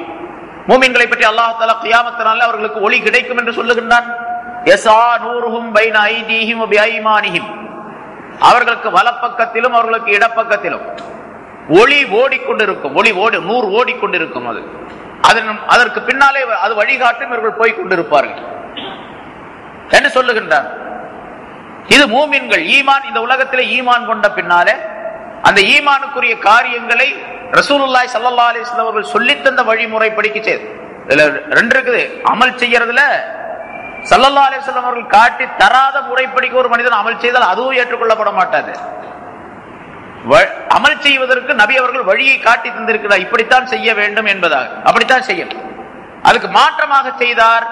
மூமின்களை பற்றி அல்லாஹ் தஆலா கியாமத்தினால அவர்களுக்கு ஒளி கிடைக்கும் என்று சொல்லுகின்றான். யஸா நூருஹும் பைன ஐதீஹிம் வ பிஐமானிஹிம், அவர்களுக்கு வலப்பக்கத்திலும் அவர்களுக்கு இடப்பக்கத்திலும் ஒளி ஓடிக்கொண்டிருக்கும், நூறு ஓடிக்கொண்டிருக்கும். அதற்கு பின்னாலே அது வழிகாட்டும், இவர்கள் போய் கொண்டிருப்பார்கள் என்று சொல்லுகின்றார். இது மூமின்கள். ஈமான், இந்த உலகத்திலே ஈமான் கொண்ட பின்னாலே அந்த ஈமானுக்குரிய காரியங்களை ரசூலுல்லாஹி ஸல்லல்லாஹு அலைஹி வஸல்லம் அவர்கள் சொல்லித் தந்த வழிமுறைப்படிக்கு செய்து. இதுல ரெண்டு இருக்குது. அமல் செய்யறதுல ஸல்லல்லாஹு அலைஹி வஸல்லம் அவர்கள் காட்டி தராத முறைப்படிக்கு ஒரு மனிதன் அமல் செய்தால் அதுவும் ஏற்றுக்கொள்ளப்பட மாட்டாது. அமல் செய்வதற்கு நபி அவர்கள் வழியை காட்டி தந்திருக்கிறார், இப்படித்தான் செய்ய வேண்டும் என்பதாக. அப்படித்தான் செய்யணும். அதுக்கு மாற்றமாக செய்தார்,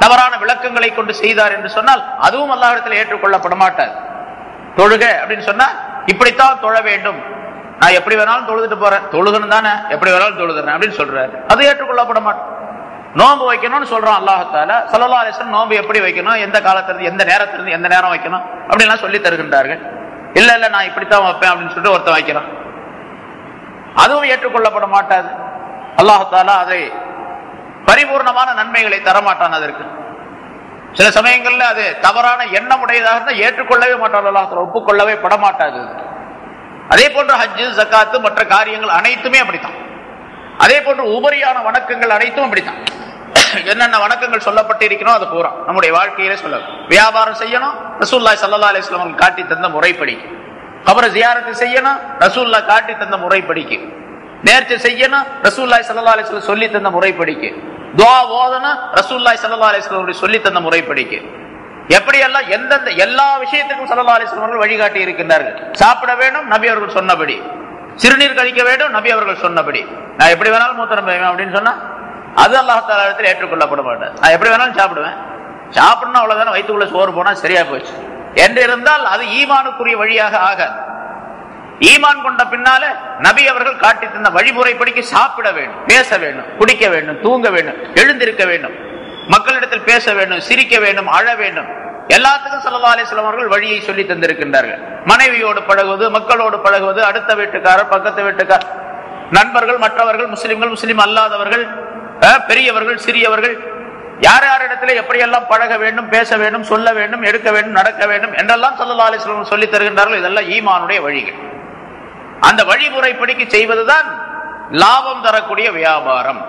தவறான விளக்கங்களை கொண்டு செய்தார் என்று சொன்னால் அதுவும் அல்லாஹ்விடத்தில் ஏற்றுக்கொள்ளப்பட மாட்டார். தொழுக அப்படின்னு சொன்னா இப்படித்தான் தொழ வேண்டும், நான் எப்படி வேணாலும் தொழுதுட்டு போறேன், தொழுகணும் தானே, எப்படி வேணாலும் தொழுதுறேன் அப்படின்னு சொல்றாரு, அது ஏற்றுக்கொள்ளப்பட மாட்டேன். நோன்பு வைக்கணும்னு சொல்றான் அல்லாஹ் தஆலா, ஸல்லல்லாஹு அலைஹி வஸல்லம் நோன்பு எப்படி வைக்கணும், எந்த காலத்திலிருந்து எந்த நேரத்திலிருந்து எந்த நேரம் வைக்கணும் அப்படின்லாம் சொல்லி தருகின்றார்கள். இல்ல இல்ல நான் இப்படித்தான் வைப்பேன் அப்படின்னு சொல்லிட்டு ஒருத்தன் வைக்கிறான், அதுவும் ஏற்றுக்கொள்ளப்பட மாட்டாது. அல்லாஹ் தஆலா அதை பரிபூர்ணமான நன்மைகளை தரமாட்டான். அதற்கு சில சமயங்கள்ல அது தவறான எண்ணம் உடையதாக இருந்தால் ஏற்றுக்கொள்ளவே மாட்டான், அல்லாஹ் தஆலா ஒப்புக்கொள்ளவே படமாட்டாது. அதே போன்று ஹஜ்ஜு, ஜகாத்து, மற்ற காரியங்கள் அனைத்துமே அப்படித்தான். அதே போன்று உபரியான வணக்கங்கள் அனைத்தும் அப்படித்தான். என்னென்ன வணக்கங்கள் சொல்லப்பட்டு இருக்கணும் அது பூரா நம்முடைய வாழ்க்கையிலே சொல்ல. வியாபாரம் செய்யணும், ரசூலுல்லாஹி ஸல்லல்லாஹு அலைஹி வஸல்லம் காட்டி தந்த முறைப்படி. கபர ஜியாரத் செய்யணும், ரசூலுல்லாஹ் காட்டி தந்த முறைப்படிக்கு. நேர்ச்சை செய்யணும், ரசூலுல்லாஹி ஸல்லல்லாஹு அலைஹி வஸல்லம் சொல்லி தந்த முறைப்படிக்கு. துஆ ஓதணும், ரசூலுல்லாஹி ஸல்லல்லாஹு அலைஹி வஸல்லம் சொல்லி தந்த முறைப்படிக்கு. எப்படியெல்லாம் எந்தெந்த எல்லா விஷயத்துக்கும் ஸல்லல்லாஹு அலைஹி வஸல்லம் அவர்கள் வழிகாட்டி இருக்கின்றார்கள். சாப்பிட வேண்டும், நபி அவர்கள் சொன்னபடி. சிறுநீர் கழிக்க வேண்டும், நபி அவர்கள் சொன்னபடி. நான் எப்படி வேணாலும் மூத்திரம் போவேன் அப்படின்னு சொன்னா அது அல்லாஹ் தஆலா இடத்தில் ஏற்றுக்கொள்ளப்பட மாட்டாது. நான் எப்படி வேணாலும் சாப்பிடுவேன், சாப்பிடணும் அவ்வளவுதானே, வயிற்றுக்குள்ள சோறு போனா சரியா போச்சு என்று இருந்தால் அது ஈமானுக்குரிய வழியாக ஆகாது. ஈமான் கொண்ட பின்னால நபி அவர்கள் காட்டி தந்த வழிமுறைப்படிக்கு சாப்பிட வேண்டும், பேச வேண்டும், குடிக்க வேண்டும், தூங்க வேண்டும், எழுந்திருக்க வேண்டும், மக்களிடத்தில் பேச வேண்டும், சிரிக்க வேண்டும், அழ வேண்டும். எல்லாத்துக்கும் ஸல்லல்லாஹு அலைஹி வஸல்லம் அவர்கள் வழியை சொல்லி தந்திருக்கின்றார்கள். மனைவியோடு பழகுவது, மக்களோடு பழகுவது, அடுத்த வீட்டுக்காரர், பக்கத்து வீட்டுக்காரர், நண்பர்கள், மற்றவர்கள், முஸ்லிம்கள், முஸ்லிம் அல்லாதவர்கள், பெரியவர்கள், சிறியவர்கள், யார் யாரிடத்தில் எப்படியெல்லாம் பழக வேண்டும், பேச வேண்டும், சொல்ல வேண்டும், எடுக்க வேண்டும், நடக்க வேண்டும் என்றெல்லாம் ஸல்லல்லாஹு அலைஹி வஸல்லம் சொல்லி தருகின்றார்கள். இதெல்லாம் ஈமானுடைய வழிகள். அந்த வழிமுறைப்படிக்கு செய்வதுதான் லாபம் தரக்கூடிய வியாபாரம்.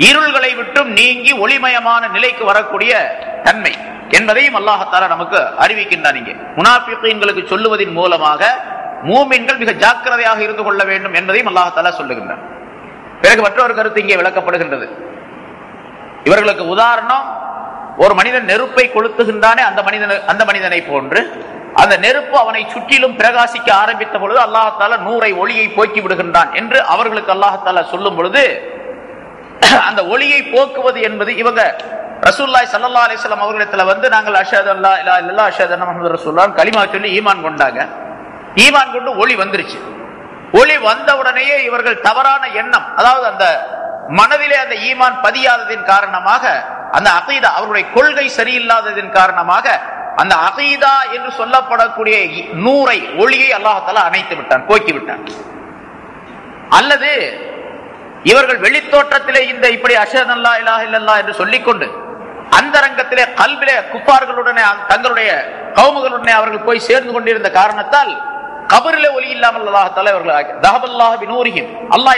இருள்களை விட்டும் நீங்கி ஒளிமயமான நிலைக்கு வரக்கூடிய தன்மை என்பதையும் அல்லாஹ் தஆலா நமக்கு அறிவிக்கின்றார். இங்கே முனாஃபிகீன்களுக்கு சொல்லுவதன் மூலமாக மூமின்கள் மிக ஜாக்கிரதையாக இருந்து கொள்ள வேண்டும் என்பதையும் அல்லாஹ் தஆலா சொல்லுகின்றார். பிறகு மற்றொரு கருத்து இங்கே விளக்கப்படுகின்றது. இவர்களுக்கு உதாரணம், ஒரு மனிதன் நெருப்பை கொளுத்துகின்றானே அந்த மனிதனை போன்று அந்த நெருப்பு அவனை சுற்றிலும் பிரகாசிக்க ஆரம்பித்த பொழுது அல்லாஹ் தஆலா நூரை, ஒளியை போக்கி விடுகின்றான் என்று அவர்களுக்கு அல்லாஹ் தஆலா சொல்லும் பொழுது அந்த ஒளியை போக்குவது என்பது இவங்க ரசூலுல்லாஹி ஸல்லல்லாஹு அலைஹி வஸல்லம் அவர்களிடத்துல வந்து நாங்கள் அஷ்ஹது அல்லா இலாஹா இல்லல்லாஹ் அஷ்ஹது அன்ன முஹம்மது ரசூலுல்லாஹ் கலிமா சொல்லி ஈமான் கொண்டாங்க. ஈமான் கொண்டு ஒளி வந்துருச்சு. ஒளி வந்த உடனேயே இவர்கள் தவறான எண்ணம், அதாவது அந்த மனதிலே அந்த ஈமான் பதியாததின் காரணமாக, அந்த அகீதா அவருடைய கொள்கை சரியில்லாததின் காரணமாக அந்த அகீதா என்று சொல்லப்படக்கூடிய நூரை, ஒளியை அல்லாஹ் தஆலா அணைத்து விட்டான், போக்கி விட்டான். அல்லது இவர்கள் வெளித்தோற்றத்திலே இந்த இப்படி அஷ்ஹது அல்லா இலாஹா இல்லல்லாஹ் என்று சொல்லிக்கொண்டு அந்தரங்கத்திலே கல்விலே குஃபார்களுடனே தங்களுடைய கௌமுகளுடனே அவர்கள் போய் சேர்ந்து கொண்டிருந்த காரணத்தால் கபரிலே ஒளி இல்லாமல் அல்லாஹ் தஆலா இவர்கள் தஹபல்லாஹு பினூரிஹிம், அல்லாஹ்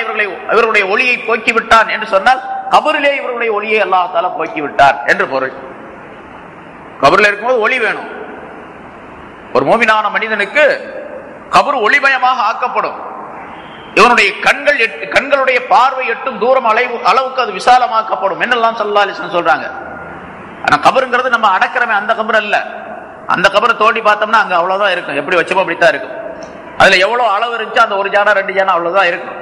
இவர்களுடைய ஒளியை போக்கி விட்டான் என்று சொன்னால் கபரிலே இவர்களுடைய ஒளியை அல்லாஹ் தஆலா போக்கி விட்டார் என்று பொருள். கபரில் இருக்கும்போது ஒளி வேணும். ஒரு மோமினான மனிதனுக்கு கபர் ஒளிமயமாக ஆக்கப்படும். இவனுடைய கண்களுடைய பார்வை எட்டும் தூரம் அளவுக்கு அது விசாலமாக்கப்படும் என்னெல்லாம் ஸல்லல்லாஹு அலைஹி வஸல்லம் சொல்றாங்க. ஆனா கபருங்கிறது நம்ம அடக்கிறமே அந்த கபர் அல்ல. அந்த கபரை தோண்டி பார்த்தோம்னா அங்க அவ்வளவுதான் இருக்கும், எப்படி வச்சப்போ அப்படித்தான் இருக்கும். அதுல எவ்வளவு அளவு இருந்துச்சு, அந்த ஒரு ஜானா ரெண்டு ஜானா அவ்வளவுதான் இருக்கும்.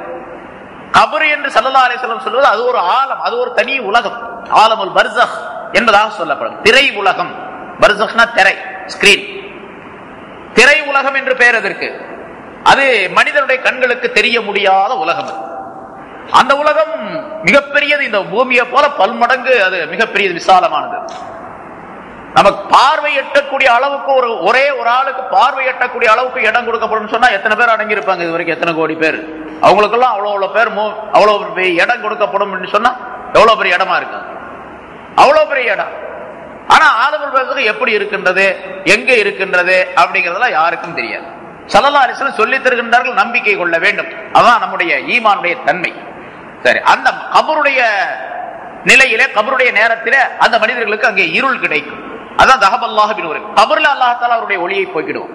கபர் என்று ஸல்லல்லாஹு அலைஹி வஸல்லம் சொல்வது அது ஒரு ஆலம், அது ஒரு தனி உலகம். ஆலமுல் பர்ஸஹ் என்பதாக சொல்லப்படும். திரை உலகம். பர்ஸஹ்னா திரை, ஸ்கிரீன். திரை உலகம் என்று பெயர் அதற்கு. அது மனிதனுடைய கண்களுக்கு தெரிய முடியாத உலகம். அந்த உலகம் மிகப்பெரியது. இந்த பூமியை போல பல்மடங்கு அது மிகப்பெரியது, விசாலமானது. நமக்கு பார்வை எட்டக்கூடிய அளவுக்கு ஒரே ஒரு ஆளுக்கு பார்வை எட்டக்கூடிய அளவுக்கு இடம் கொடுக்கப்படும் சொன்னா எத்தனை பேர் அடங்கி இருப்பாங்க? இது வரைக்கும் எத்தனை கோடி பேர்? அவங்களுக்கெல்லாம் அவ்வளவு பேர் அவ்வளவு இடம் கொடுக்கப்படும் சொன்னா எவ்வளவு பெரிய இடமா இருக்கு, அவ்வளவு பெரிய இடம். ஆனா ஆலமுல் பர்ஸஹ் எப்படி இருக்கின்றது, எங்க இருக்கின்றது அப்படிங்கறதெல்லாம் யாருக்கும் தெரியாது. ஸல்லல்லாஹு அலைஹி வஸல்லம் சொல்லித் தருகின்றார்கள், நம்பிக்கை கொள்ள வேண்டும். அதான் நம்முடைய ஈமானுடைய தன்மை. சரி, அந்த கபருடைய நிலையிலே, கபருடைய நேரத்திலே அந்த மனிதர்களுக்கு அங்கே இருள் கிடைக்கும். அதான் தஹபல்லாஹு பினூரிஹிம். கபர்ல அல்லாஹ் தஆலா அவருடைய ஒளியை போக்கிடுவான்.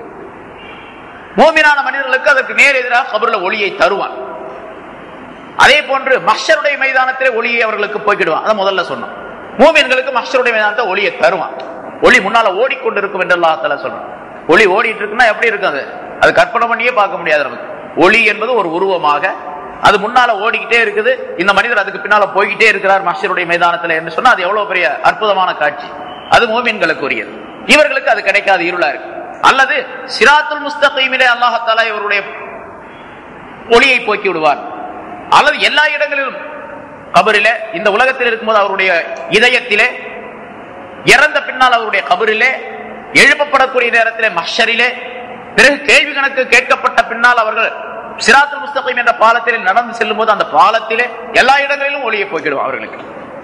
மூமினான மனிதர்களுக்கு அதற்கு நேர் எதிராக கபர்ல ஒளியை தருவான். அதே போன்று மஹ்ஷருடைய மைதானத்திலே ஒளியை அவர்களுக்கு போக்கிடுவான். அத முதல்ல சொன்னோம். மூமின்களுக்கு மஹ்ஷருடைய மைதானத்தை ஒளியை தருவான். ஒளி முன்னால ஓடிக்கொண்டிருக்கும் என்று அல்லாஹ் தஆலா சொல்றான். ஒளி ஓடிட்டு இருக்குன்னா எப்படி இருக்காது? அது கற்பனை பண்ணியே பார்க்க முடியாது நமக்கு. ஒளி என்பது ஒரு உருவமாக அது முன்னால ஓடிக்கிட்டே இருக்குது. இந்த மனிதர் அதுக்கு பின்னால போய்கிட்டே இருக்கிறார் மஹ்ஷருடைய மைதானத்துல என்று சொன்னா அது எவ்வளவு பெரிய அற்புதமான காட்சி. அது மூமின்களுக்கு உரியது. இவர்களுக்கு அது கிடைக்காது, இருளா இருக்கு. அல்லது சிராத்துல் முஸ்தகீமிலே அல்லாஹ் தஆலா இவருடைய ஒளியை போக்கி விடுவார். அல்லது எல்லா இடங்களிலும் கபரிலே, இந்த உலகத்தில் இருக்கும்போது அவருடைய இதயத்திலே, இறந்த பின்னால் அவருடைய கபரிலே, எழுப்பப்படக்கூடிய நேரத்திலே மஹ்ஷரிலே, பிறகு கேள்வி கணக்கு கேட்கப்பட்ட பின்னால் அவர்கள் சிராத்துல் முஸ்தகீம் என்ற பாலத்திலே நடந்து செல்லும் போது அந்த பாலத்திலே எல்லா இடங்களிலும் ஒளியை போக்கிடுவார் அவர்களுக்கு.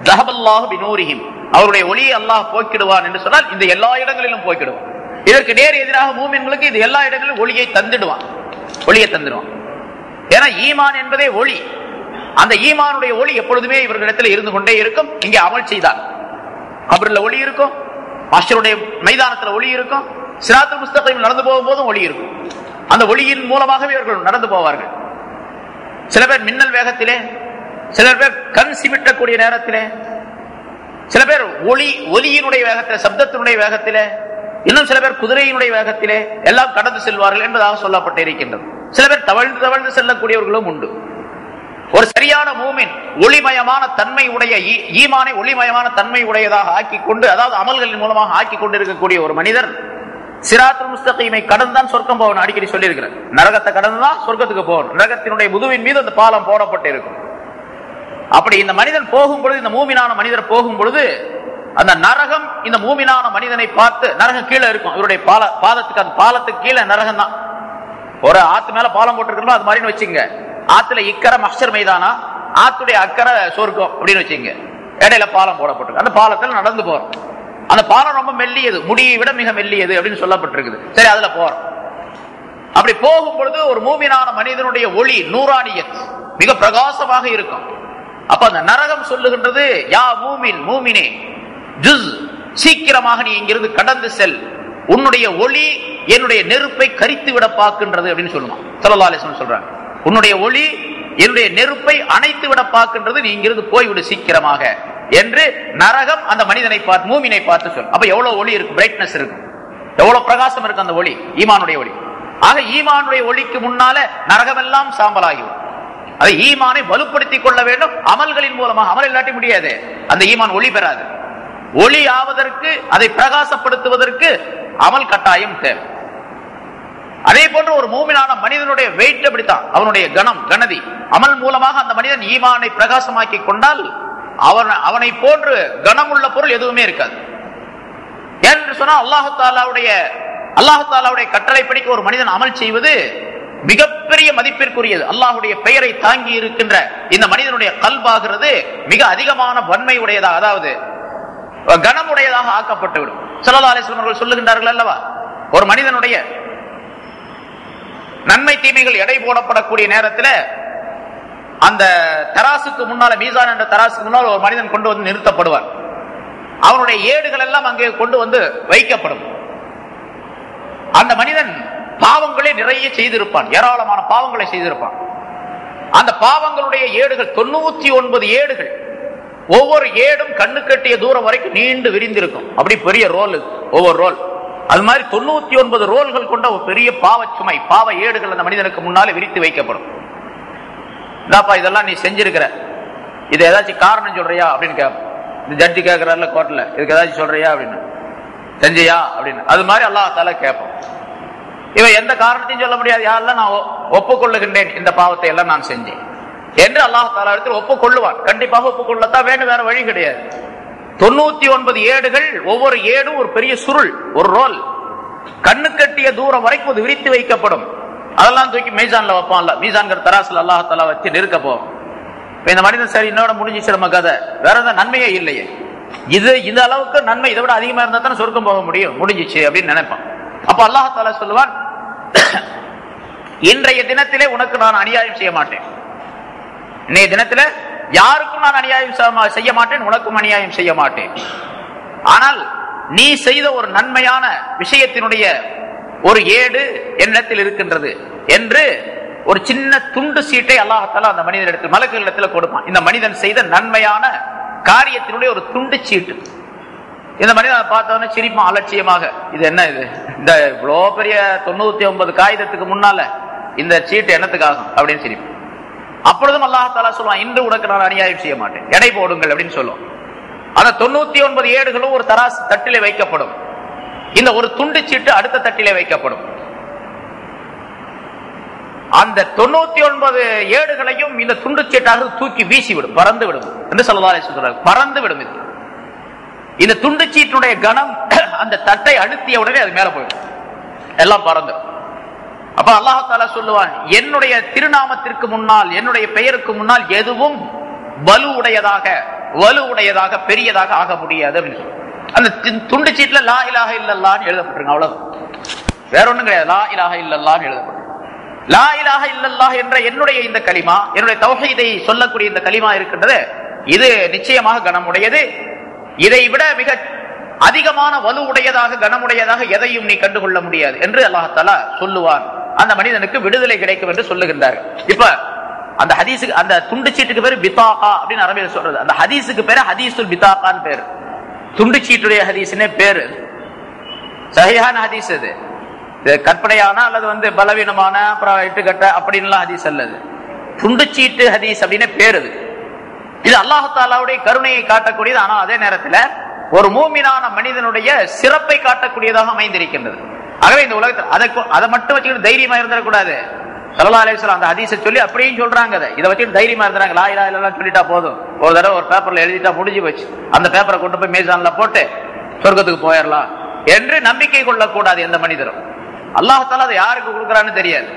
தஹபல்லாஹு பினூரிஹிம், அவருடைய ஒளியை அல்லாஹ் போக்கிடுவான் என்று சொன்னால் இந்த எல்லா இடங்களிலும் போக்கிடுவான். இதற்கு நேர் எதிராக மூமின்களுக்கு இது எல்லா இடங்களிலும் ஒளியை தந்துடுவான். ஒளியை தந்துடுவான். ஏன்னா ஈமான் என்பதே ஒளி. அந்த ஈமானுடைய ஒளி எப்பொழுதுமே இவர்களிடத்தில் இருந்து கொண்டே இருக்கும். இங்கே அமல் செய்தார் கபர்ல ஒளி இருக்கும், மஹ்ஷருடைய மைதானத்தில் ஒளி இருக்கும், சிராத்துல் முஸ்தகீம் நடந்து போகும்போதும் ஒளி இருக்கும். அந்த ஒளியின் மூலமாகவே இவர்கள் நடந்து போவார்கள். சில பேர் மின்னல் வேகத்திலே, சில பேர் கண் சிமிட்டக்கூடிய நேரத்திலே, சில பேர் ஒலியினுடைய வேகத்திலே, சப்தத்தினுடைய வேகத்திலே, இன்னும் சில பேர் குதிரையினுடைய வேகத்திலே எல்லாம் கடந்து செல்வார்கள் என்பதாக சொல்லப்பட்டு இருக்கின்றது. சில பேர் தவழ்ந்து தவழ்ந்து செல்லக்கூடியவர்களும் உண்டு. ஒரு சரியான மூமின் ஒளிமயமான தன்மை உடைய ஈமானை ஒளிமயமான தன்மை உடையதாக ஆக்கி கொண்டு, அதாவது அமல்களின் மூலமாக ஆக்கி கொண்டு இருக்கக்கூடிய ஒரு மனிதர் சிராத்துல் முஸ்தகீமை கடந்துதான் சொர்க்கம் போகணும். அடிக்கடி சொல்லி இருக்கிறேன், நரகத்தை கடந்துதான் சொர்க்கத்துக்கு போகணும். நரகத்தினுடைய முதுவின் மீது அந்த பாலம் போடப்பட்டு இருக்கும். அப்படி இந்த மனிதன் போகும் பொழுது, இந்த மூமினான மனிதர் போகும் பொழுது, அந்த நரகம் இந்த மூமினான மனிதனை பார்த்து, நரகம் கீழே இருக்கும் இவருடைய பாதத்துக்கு, அந்த பாலத்துக்கு கீழே நரகம் தான். ஒரு ஆத்து மேல பாலம் போட்டிருக்கணும் அது மாதிரின்னு வச்சுங்க. ஆத்துல இக்கரை மஹ்ஷர் மைதானா, ஆத்துடைய அக்கறை சொர்க்கம் அப்படின்னு வச்சுங்க. இடையில பாலம் போடப்பட்டிருக்கு. அந்த பாலத்தில் நடந்து போறோம். அந்த பாலம் ரொம்ப மெல்லியது, முடியை விட மிக மெல்லியது அப்படின்னு சொல்லப்பட்டிருக்குது. சரி, அதுல போறோம். அப்படி போகும் பொழுது ஒரு மூமினான மனிதனுடைய ஒளி நூறானியத் மிக பிரகாசமாக இருக்கும். அப்ப அந்த நரகம் சொல்லுகின்றது, யா மூமின், மூமினே, ஜுஸ், சீக்கிரமாக நீ இங்கிருந்து கடந்து செல், உன்னுடைய ஒளி என்னுடைய நெருப்பை கரித்து விட பார்க்கின்றது அப்படின்னு சொல்லுவான். ஸல்லல்லாஹு அலைஹி வஸல்லம் சொல்றாங்க, உன்னுடைய ஒளி என்னுடைய நெருப்பை அணைத்து விட பார்க்கின்றது, நீ இங்கிருந்து போய்விடு சீக்கிரமாக என்று நரகம் அந்த மனிதனை பார்த்து, மூமினை பார்த்து சொல்லும். அப்ப எவ்வளவு ஒளி இருக்கு, பிரைட்னஸ் இருக்கு, எவ்வளவு பிரகாசம் இருக்கு அந்த ஒளி, ஈமானுடைய ஒளி. ஆக ஈமானுடைய ஒளிக்கு முன்னால நரகம் எல்லாம் சாம்பலாகிடும். அதை ஈமானை வலுப்படுத்திக் கொள்ள வேண்டும் அமல்களின் மூலமாக. அமல் இல்லாட்டி முடியாது, அந்த ஈமான் ஒளி பெறாது. ஒளி ஆவதற்கு, அதை பிரகாசப்படுத்துவதற்கு அமல் கட்டாயம் தேவை. அதே போன்று ஒரு மூமினான மனிதனுடைய வெயிட் அப்படித்தான், அவனுடைய கனதி அமல் மூலமாக அந்த மனிதன் ஈமானை பிரகாசமாக்கி கொண்டால் அவனை போன்று கனமுள்ள பொருள் எதுவுமே இருக்காது. என்று சொன்னா அல்லாஹு தாலாவுடைய கட்டளைப்படிக்கு ஒரு மனிதன் அமல் செய்வது மிகப்பெரிய மதிப்பிற்குரியது. அல்லாஹுடைய பெயரை தாங்கி இருக்கின்ற இந்த மனிதனுடைய கல்பாகிறது மிக அதிகமான வன்மை உடையதாக, அதாவது கனமுடையதாக ஆக்கப்பட்டுவிடும். ஸல்லல்லாஹு அலைஹி வஸல்லம் அவர்கள் சொல்லுகின்றார்கள் அல்லவா, ஒரு மனிதனுடைய நன்மை தீமைகள் எடை போடப்படக்கூடிய நேரத்தில் அந்த தராசுக்கு முன்னால, மீசான் என்ற தராசுக்கு முன்னால் ஒரு மனிதன் கொண்டு வந்து நிறுத்தப்படுவார். அவனுடைய ஏடுகள் எல்லாம் அங்கே கொண்டு வந்து வைக்கப்படும். அந்த மனிதன் பாவங்களே நிறைய செய்திருப்பான், ஏராளமான பாவங்களை செய்திருப்பான். அந்த பாவங்களுடைய ஏடுகள் 99 ஏடுகள், ஒவ்வொரு ஏடும் கண்ணு கட்டிய தூரம் வரைக்கும் நீண்டு விரிந்திருக்கும். அப்படி பெரிய ரோல், ஒவ்வொரு ரோல். அது மாதிரி 99 ரோல்கள் கொண்ட ஒரு பெரிய பாவச்சுமை, பாவ ஏடுகள் அந்த மனிதனுக்கு முன்னாலே விரித்து வைக்கப்படும். இதாப்பா இதெல்லாம் நீ செஞ்சிருக்கிற, இது ஏதாச்சும் காரணம் சொல்றியா அப்படின்னு கேட்போம். இந்த ஜட்ஜி கேட்கிறாருல கோர்ட்ல, இதுக்கு ஏதாச்சும் சொல்றியா அப்படின்னு, செஞ்சியா அப்படின்னு. அது மாதிரி அல்லாஹ் தஆலா கேட்போம். இவன் எந்த காரணத்தையும் சொல்ல முடியாது, யாரெல்லாம் நான் ஒப்புக்கொள்ளுகின்றேன் இந்த பாவத்தை எல்லாம் நான் செஞ்சேன் என்று அல்லாஹ் தஆலா இடத்தில் ஒப்புக்கொள்ளுவான். கண்டிப்பாக ஒப்புக்கொள்ளத்தான் வேண்டும், வேற வழி கிடையாது. 99 ஏடுகள், ஒவ்வொரு ஏடும் ஒரு பெரிய சுருள், ஒரு ரோல், கண்ணு கட்டிய தூரம் வரைக்கும் அது விரித்து வைக்கப்படும். அதெல்லாம் தூக்கி மீசான்ல வைப்பான்ல, மீசான்கிற தராசுல அல்லாஹ் தஆலா வச்சு நெருக்க போவோம். இந்த மனிதன் சரி இன்னோட முடிஞ்சிச்சு நம்ம கதை, வேற எதாவது நன்மையே இல்லையே, இது இந்த அளவுக்கு நன்மை இதை விட அதிகமா இருந்தா தானே சொர்க்கம் போக முடியும், முடிஞ்சிச்சு அப்படின்னு நினைப்பான். அப்ப அல்லாஹ் தஆலா சொல்லுவான், இன்றைய தினத்திலே உனக்கு நான் அநியாயம் செய்ய மாட்டேன். இன்றைய தினத்திலே யாருக்கும் நான் அநியாயம் செய்ய மாட்டேன், உனக்கும் அநியாயம் செய்ய மாட்டேன். ஆனால் நீ செய்த ஒரு நன்மையான விஷயத்தினுடைய ஒரு ஏடு என்னிடத்தில் இருக்கின்றது என்று ஒரு சின்ன துண்டு சீட்டை அல்லாஹ்தாலா அந்த மனிதனிடத்தில் மலக்குகளிடத்தில் கொடுப்பான். இந்த மனிதன் செய்த நன்மையான காரியத்தினுடைய ஒரு துண்டு சீட்டு. இந்த மனிதன் பார்த்தவன சிரிப்பான் அலட்சியமாக, இது என்ன இது, இந்த இவ்வளோ பெரிய 99 காகிதத்துக்கு முன்னால இந்த சீட்டு என்னத்துக்காகும் அப்படின்னு சிரிப்பான். அப்பொழுதும் அல்லாஹ்தாலா சொல்லுவான், இன்று உனக்கு நான் அநியாயம் செய்ய மாட்டேன், எடை போடுங்கள் அப்படின்னு சொல்லுவோம். அந்த 99 ஏடுகளும் ஒரு தராசு தட்டிலே வைக்கப்படும். இந்த ஒரு துண்டு சீட்டு அடுத்த தட்டிலே வைக்கப்படும். அந்த 99 ஏடுகளையும் இந்த துண்டு சீட்டாக தூக்கி வீசிவிடும், பறந்து விடும் என்று ஸல்லல்லாஹு அலைஹி வஸல்லம் சொல்றாங்க. பறந்து விடும். இது இந்த துண்டு சீட்டுடைய கணம் அந்த தட்டை அழுத்திய உடனே அது மேல போயிடும், எல்லாம் பறந்து. அப்ப அல்லாஹ் தஆலா சொல்லுவான், என்னுடைய திருநாமத்திற்கு முன்னால், என்னுடைய பெயருக்கு முன்னால் எதுவும் வலுவுடையதாக பெரியதாக ஆக முடியாது அப்படின்னு சொல்லு. அந்த துண்டு சீட்டுல லா இலாஹ இல்லல்லாஹ்னு எழுதப்பட்டிருக்கு, அவ்வளவுதான், வேற ஒண்ணும் கிடையாது. லா இலாஹ இல்லல்லாஹ்னு எழுதப்பட்டிருக்கு. லா இலாஹ இல்லல்லாஹ் என்ற என்னுடைய இந்த கலிமா, என்னுடைய தௌஹீதை சொல்லக்கூடிய இந்த கலிமா இருக்கின்றது, இது நிச்சயமாக கனமுடையது. இதை விட மிக அதிகமான வலுவுடையதாக கனமுடையதாக எதையும் நீ கண்டுகொள்ள முடியாது என்று அல்லாஹ் தஆலா சொல்லுவான். அந்த மனிதனுக்கு விடுதலை கிடைக்கும் என்று சொல்லுகின்றார்கள். இப்ப அந்த ஹதீஸுக்கு, அந்த துண்டு சீட்டுக்கு பேரு பிதாகா அப்படின்னு அரபியில் சொல்றது. அந்த ஹதீஸுக்கு பேரு ஹதீஸுல் பிதாகான்னு பேரு, துண்டு சீட்டுடைய ஹதீஸ்னே பேரு. சஹீஹான ஹதீஸ் இது, கற்பனையான அல்லது பலவீனமான அப்புறம் இட்டுக்கட்ட அப்படின்லாம் ஹதீஸ் அல்லது, துண்டு சீட்டு ஹதீஸ் அப்படின்னு பேரு. இது அல்லாஹ் தஆலாவுடைய கருணையை காட்டக்கூடியது. ஆனால் அதே நேரத்தில் ஒரு மூமினான மனிதனுடைய சிறப்பை காட்டக்கூடியதாக அமைந்திருக்கின்றது. ஆகவே இந்த உலகத்தில் அதை மட்டும் வச்சுக்கிட்டு தைரியமா இருந்துடக்கூடாது. ஸல்லல்லாஹு அலைஹி வஸல்லம் அந்த ஹதீஸை சொல்லி அப்படியும் சொல்றாங்க, இதை வச்சுட்டு தைரியமா இருந்தாங்க. லா இலாஹ இல்லல்லாஹ் சொல்லிட்டா போதும், ஒரு தடவை ஒரு பேப்பர்ல எழுதிட்டா முடிஞ்சு போச்சு, அந்த பேப்பரை கொண்டு போய் மீசான்ல போட்டு சொர்க்கத்துக்கு போயிடலாம் என்று நம்பிக்கை கொள்ளக்கூடாது எந்த மனிதரும். அல்லாஹ் தஆலா அதை யாருக்கு கொடுக்குறான்னு தெரியாது,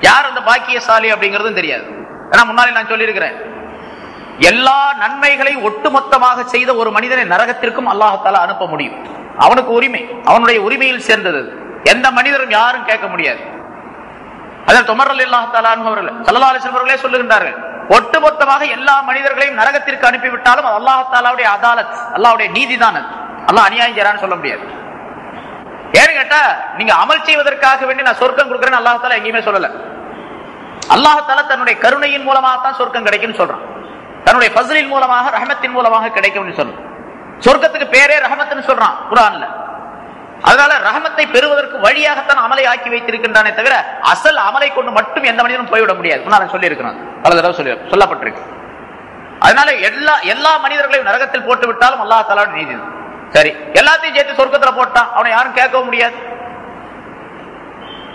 யார் அந்த பாக்கியசாலி அப்படிங்கிறதும் தெரியாது. ஏன்னா முன்னாடி நான் சொல்லியிருக்கிறேன், எல்லா நன்மைகளை ஒட்டுமொத்தமாக செய்த ஒரு மனிதனை நரகத்திற்கும் அல்லாஹ் தஆலா அனுப்ப முடியும். அவனுக்கு உரிமை, அவனுடைய உரிமையில் சேர்ந்தது. எந்த மனிதரும் யாரும் கேட்க முடியாது. அதில் உமர் ரலியல்லாஹு தஆலா அன்ஹு அவர்கள் ஸல்லல்லாஹு அலைஹி வஸல்லம் அவர்களே சொல்லுகின்றார்கள், ஒட்டுமொத்தமாக எல்லா மனிதர்களையும் நரகத்திற்கு அனுப்பிவிட்டாலும் அது அல்லாஹ் தஆலாவுடைய அதாலத், அல்லாஹ்வுடைய நீதிதான். அது அல்லாஹ் அநியாயம் செய்றான்னு சொல்ல முடியாது. ஏன்னு கேட்டா, நீங்க அமல் செய்வதற்காக வேண்டி நான் சொர்க்கம் கொடுக்குறேன்னு அல்லாஹ் தஆலா எங்கேயுமே சொல்லல. அல்லாஹ் தஆலா தன்னுடைய கருணையின் மூலமாக தான் சொர்க்கம் கிடைக்கும்னு சொல்றான், தன்னுடைய ஃபஸ்லின் மூலமாக, ரஹமத்தின் மூலமாக கிடைக்கும்னு சொல்றான். சொர்க்கத்துக்கு பேரே ரஹமத்னு சொல்றான் குர்ஆன்ல. அதனால ரஹமத்தை பெறுவதற்கு வழியாகத்தான் அமலை ஆக்கி வைத்திருக்கின்றானே தவிர அசல் அமலை கொண்டு மட்டும் எந்த மனிதனும் போய்விட முடியாது. நான் சொல்லி இருக்கிறேன், பல தடவை சொல்லப்பட்டிருக்கு. அதனால எல்லா மனிதர்களையும் நரகத்தில் போட்டு விட்டாலும் அல்லாஹ் தஆலாவுடைய நீதி. சரி, எல்லாத்தையும் சேர்த்து சொர்க்கத்துல போட்டான், அவனை யாரும் கேட்கவும் முடியாது.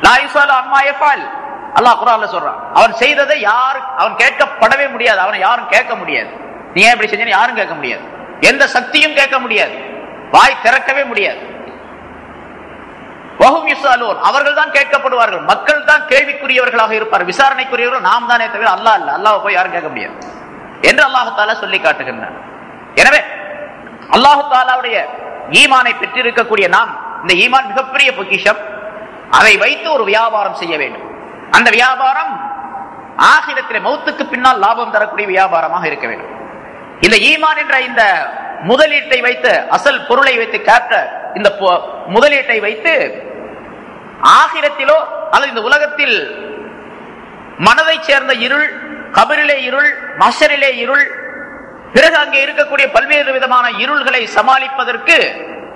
லா யுஸாலு அம்மா யஃபால், அல்லாஹ் குர்ஆன்ல சொல்றான், அவன் செய்ததை அவன் கேட்கப்படவே முடியாது, அவனை யாரும் கேட்க முடியாது. நீ ஏன் இப்படி செஞ்சேன்னு யாரும் கேட்க முடியாது, எந்த சக்தியும் கேட்க முடியாது, வாய் திறக்கவே முடியாது. வஹும் யுஸாலூன், அவர்கள் தான் கேட்கப்படுவார்கள், மக்கள் தான் கேள்விக்குரியவர்களாக இருப்பார், விசாரணைக்குரியவர்கள் நாம் தானே தவிர அல்லாஹ் இல்ல. அல்லாஹ்வை போய் யாரும் கேட்க முடியாது என்று அல்லாஹ் தஆலா சொல்லி காட்டுகின்றார். எனவே அல்லாஹ் தஆலாவுடைய ஈமானை பெற்றிருக்கக்கூடிய நாம், இந்த ஈமான் மிகப்பெரிய பொக்கிஷம், அதை வைத்து ஒரு வியாபாரம் செய்ய வேண்டும். அந்த வியாபாரம் ஆகிரத்திலே மௌத்துக்கு பின்னால் லாபம் தரக்கூடிய வியாபாரமாக இருக்க வேண்டும். இந்த ஈமான் என்ற இந்த முதலீட்டை வைத்து, அசல் பொருளை வைத்து கேப்டர், இந்த முதலீட்டை வைத்து ஆகிரத்திலோ அல்லது இந்த உலகத்தில் மனதை சேர்ந்த இருள், கபரிலே இருள், மஹ்ஷரிலே இருள், பிறகு அங்கே இருக்கக்கூடிய பல்வேறு விதமான இருள்களை சமாளிப்பதற்கு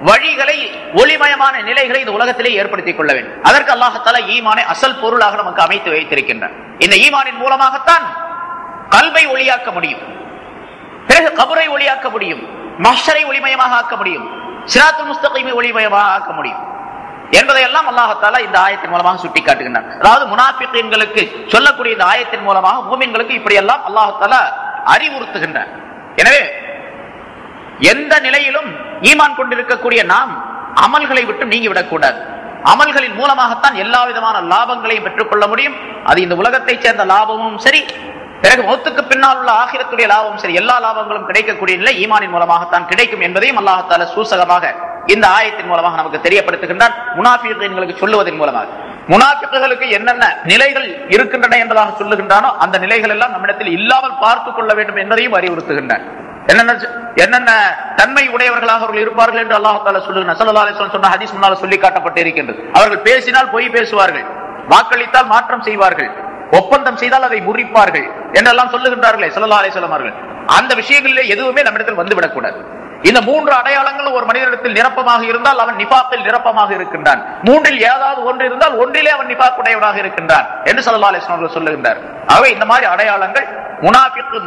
வழிகளை, ஒளிமயமான நிலைகளை இந்த உலகத்திலே ஏற்படுத்திக் கொள்ள வேண்டும். அதற்கு அல்லாஹ் தஆலா ஈமானை அசல் பொருளாக நமக்கு அமைத்து வைத்திருக்கின்றார். இந்த ஈமானின் மூலமாகத்தான் கல்பை ஒளியாக்க முடியும், பிறகு கபரை ஒளியாக்க முடியும், மஹ்ஷரை ஒளிமயமாக ஆக்க முடியும், சிராத்துல் முஸ்தகீமை ஒளிமயமாக ஆக்க முடியும் என்பதையெல்லாம் அல்லாஹ் தஆலா இந்த ஆயத்தின் மூலமாக சுட்டிக்காட்டுகின்றார். அதாவது முனாஃபிகீன்களுக்கு சொல்லக்கூடிய இந்த ஆயத்தின் மூலமாக மூமின்களுக்கு இப்படியெல்லாம் அல்லாஹ் தஆலா அறிவுறுத்துகின்றார். எனவே எந்த நிலையிலும் ஈமான் கொண்டிருக்கக்கூடிய நாம் அமல்களை விட்டு நீங்கிவிடக் கூடாது. அமல்களின் மூலமாகத்தான் எல்லா விதமான லாபங்களையும் பெற்றுக்கொள்ள முடியும். அது இந்த உலகத்தை சேர்ந்த லாபமும் சரி, பிறகு மௌத்துக்கு பின்னால் உள்ள ஆகிரத்துடைய லாபமும் சரி, எல்லா லாபங்களும் கிடைக்கக்கூடிய நிலை ஈமானின் மூலமாகத்தான் கிடைக்கும் என்பதையும் அல்லாஹ் தஆலா சூசகமாக இந்த ஆயத்தின் மூலமாக நமக்கு தெரியப்படுத்துகின்றான். முனாஃபிகீன்களுக்கு சொல்லுவதன் மூலமாக முனாஃபிக்குகளுக்கு என்னென்ன நிலைகள் இருக்கின்றன என்பதாக சொல்லுகின்றானோ அந்த நிலைகள் எல்லாம் நம்மிடத்தில் இல்லாமல் பார்த்துக் கொள்ள வேண்டும் என்பதையும் அறிவுறுத்துகின்றான். என்னென்ன தன்மை உடையவர்களாக அவர்கள் இருப்பார்கள் என்று அல்லாஹ் தஆலா சொல்லுகிறார். ஸல்லல்லாஹு அலைஹி வஸல்லம் சொன்ன ஹதீஸ் முன்னால் சொல்லி காட்டப்பட்டு இருக்கின்றது. அவர்கள் பேசினால் பொய் பேசுவார்கள், வாக்களித்தால் மாற்றம் செய்வார்கள், ஒப்பந்தம் செய்தால் அதை முறிப்பார்கள் என்றெல்லாம் சொல்லுகின்றார்களே ஸல்லல்லாஹு அலைஹி வஸல்லம் அவர்கள். அந்த விஷயங்களிலே எதுவுமே நம்மிடத்தில் வந்துவிடக்கூடாது. இந்த 3 அடையாளங்களும் ஒரு மனிதனிடத்தில் நிரப்பமாக இருந்தால் அவன் நிஃபாக்கில் நிரப்பமாக இருக்கின்றான். 3இல் ஏதாவது ஒன்று இருந்தால் ஒன்றிலே அவன் நிஃபாக் உடையவனாக இருக்கின்றான் என்று ஸல்லல்லாஹு அலைஹி வஸல்லம் அவர்கள் சொல்லுகின்றார். ஆகவே இந்த மாதிரி அடையாளங்கள்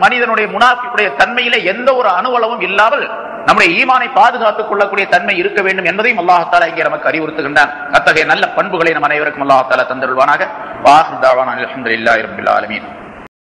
மனிதனுடைய முனாஃபிக்குடைய தன்மையிலே எந்த ஒரு அணுவளவும் இல்லாமல் நம்முடைய ஈமானை பாதுகாத்துக் கொள்ளக்கூடிய தன்மை இருக்க வேண்டும் என்பதையும் அல்லாஹ் தஆலா இங்கே நமக்கு அறிவுறுத்துகின்றான். அத்தகைய நல்ல பண்புகளை நம் அனைவருக்கும் அல்லாஹ் தஆலா தந்தருள்வானாக. வாஹிர் தஅவானா அல்ஹம்துலில்லாஹி ரப்பில் ஆலமீன்.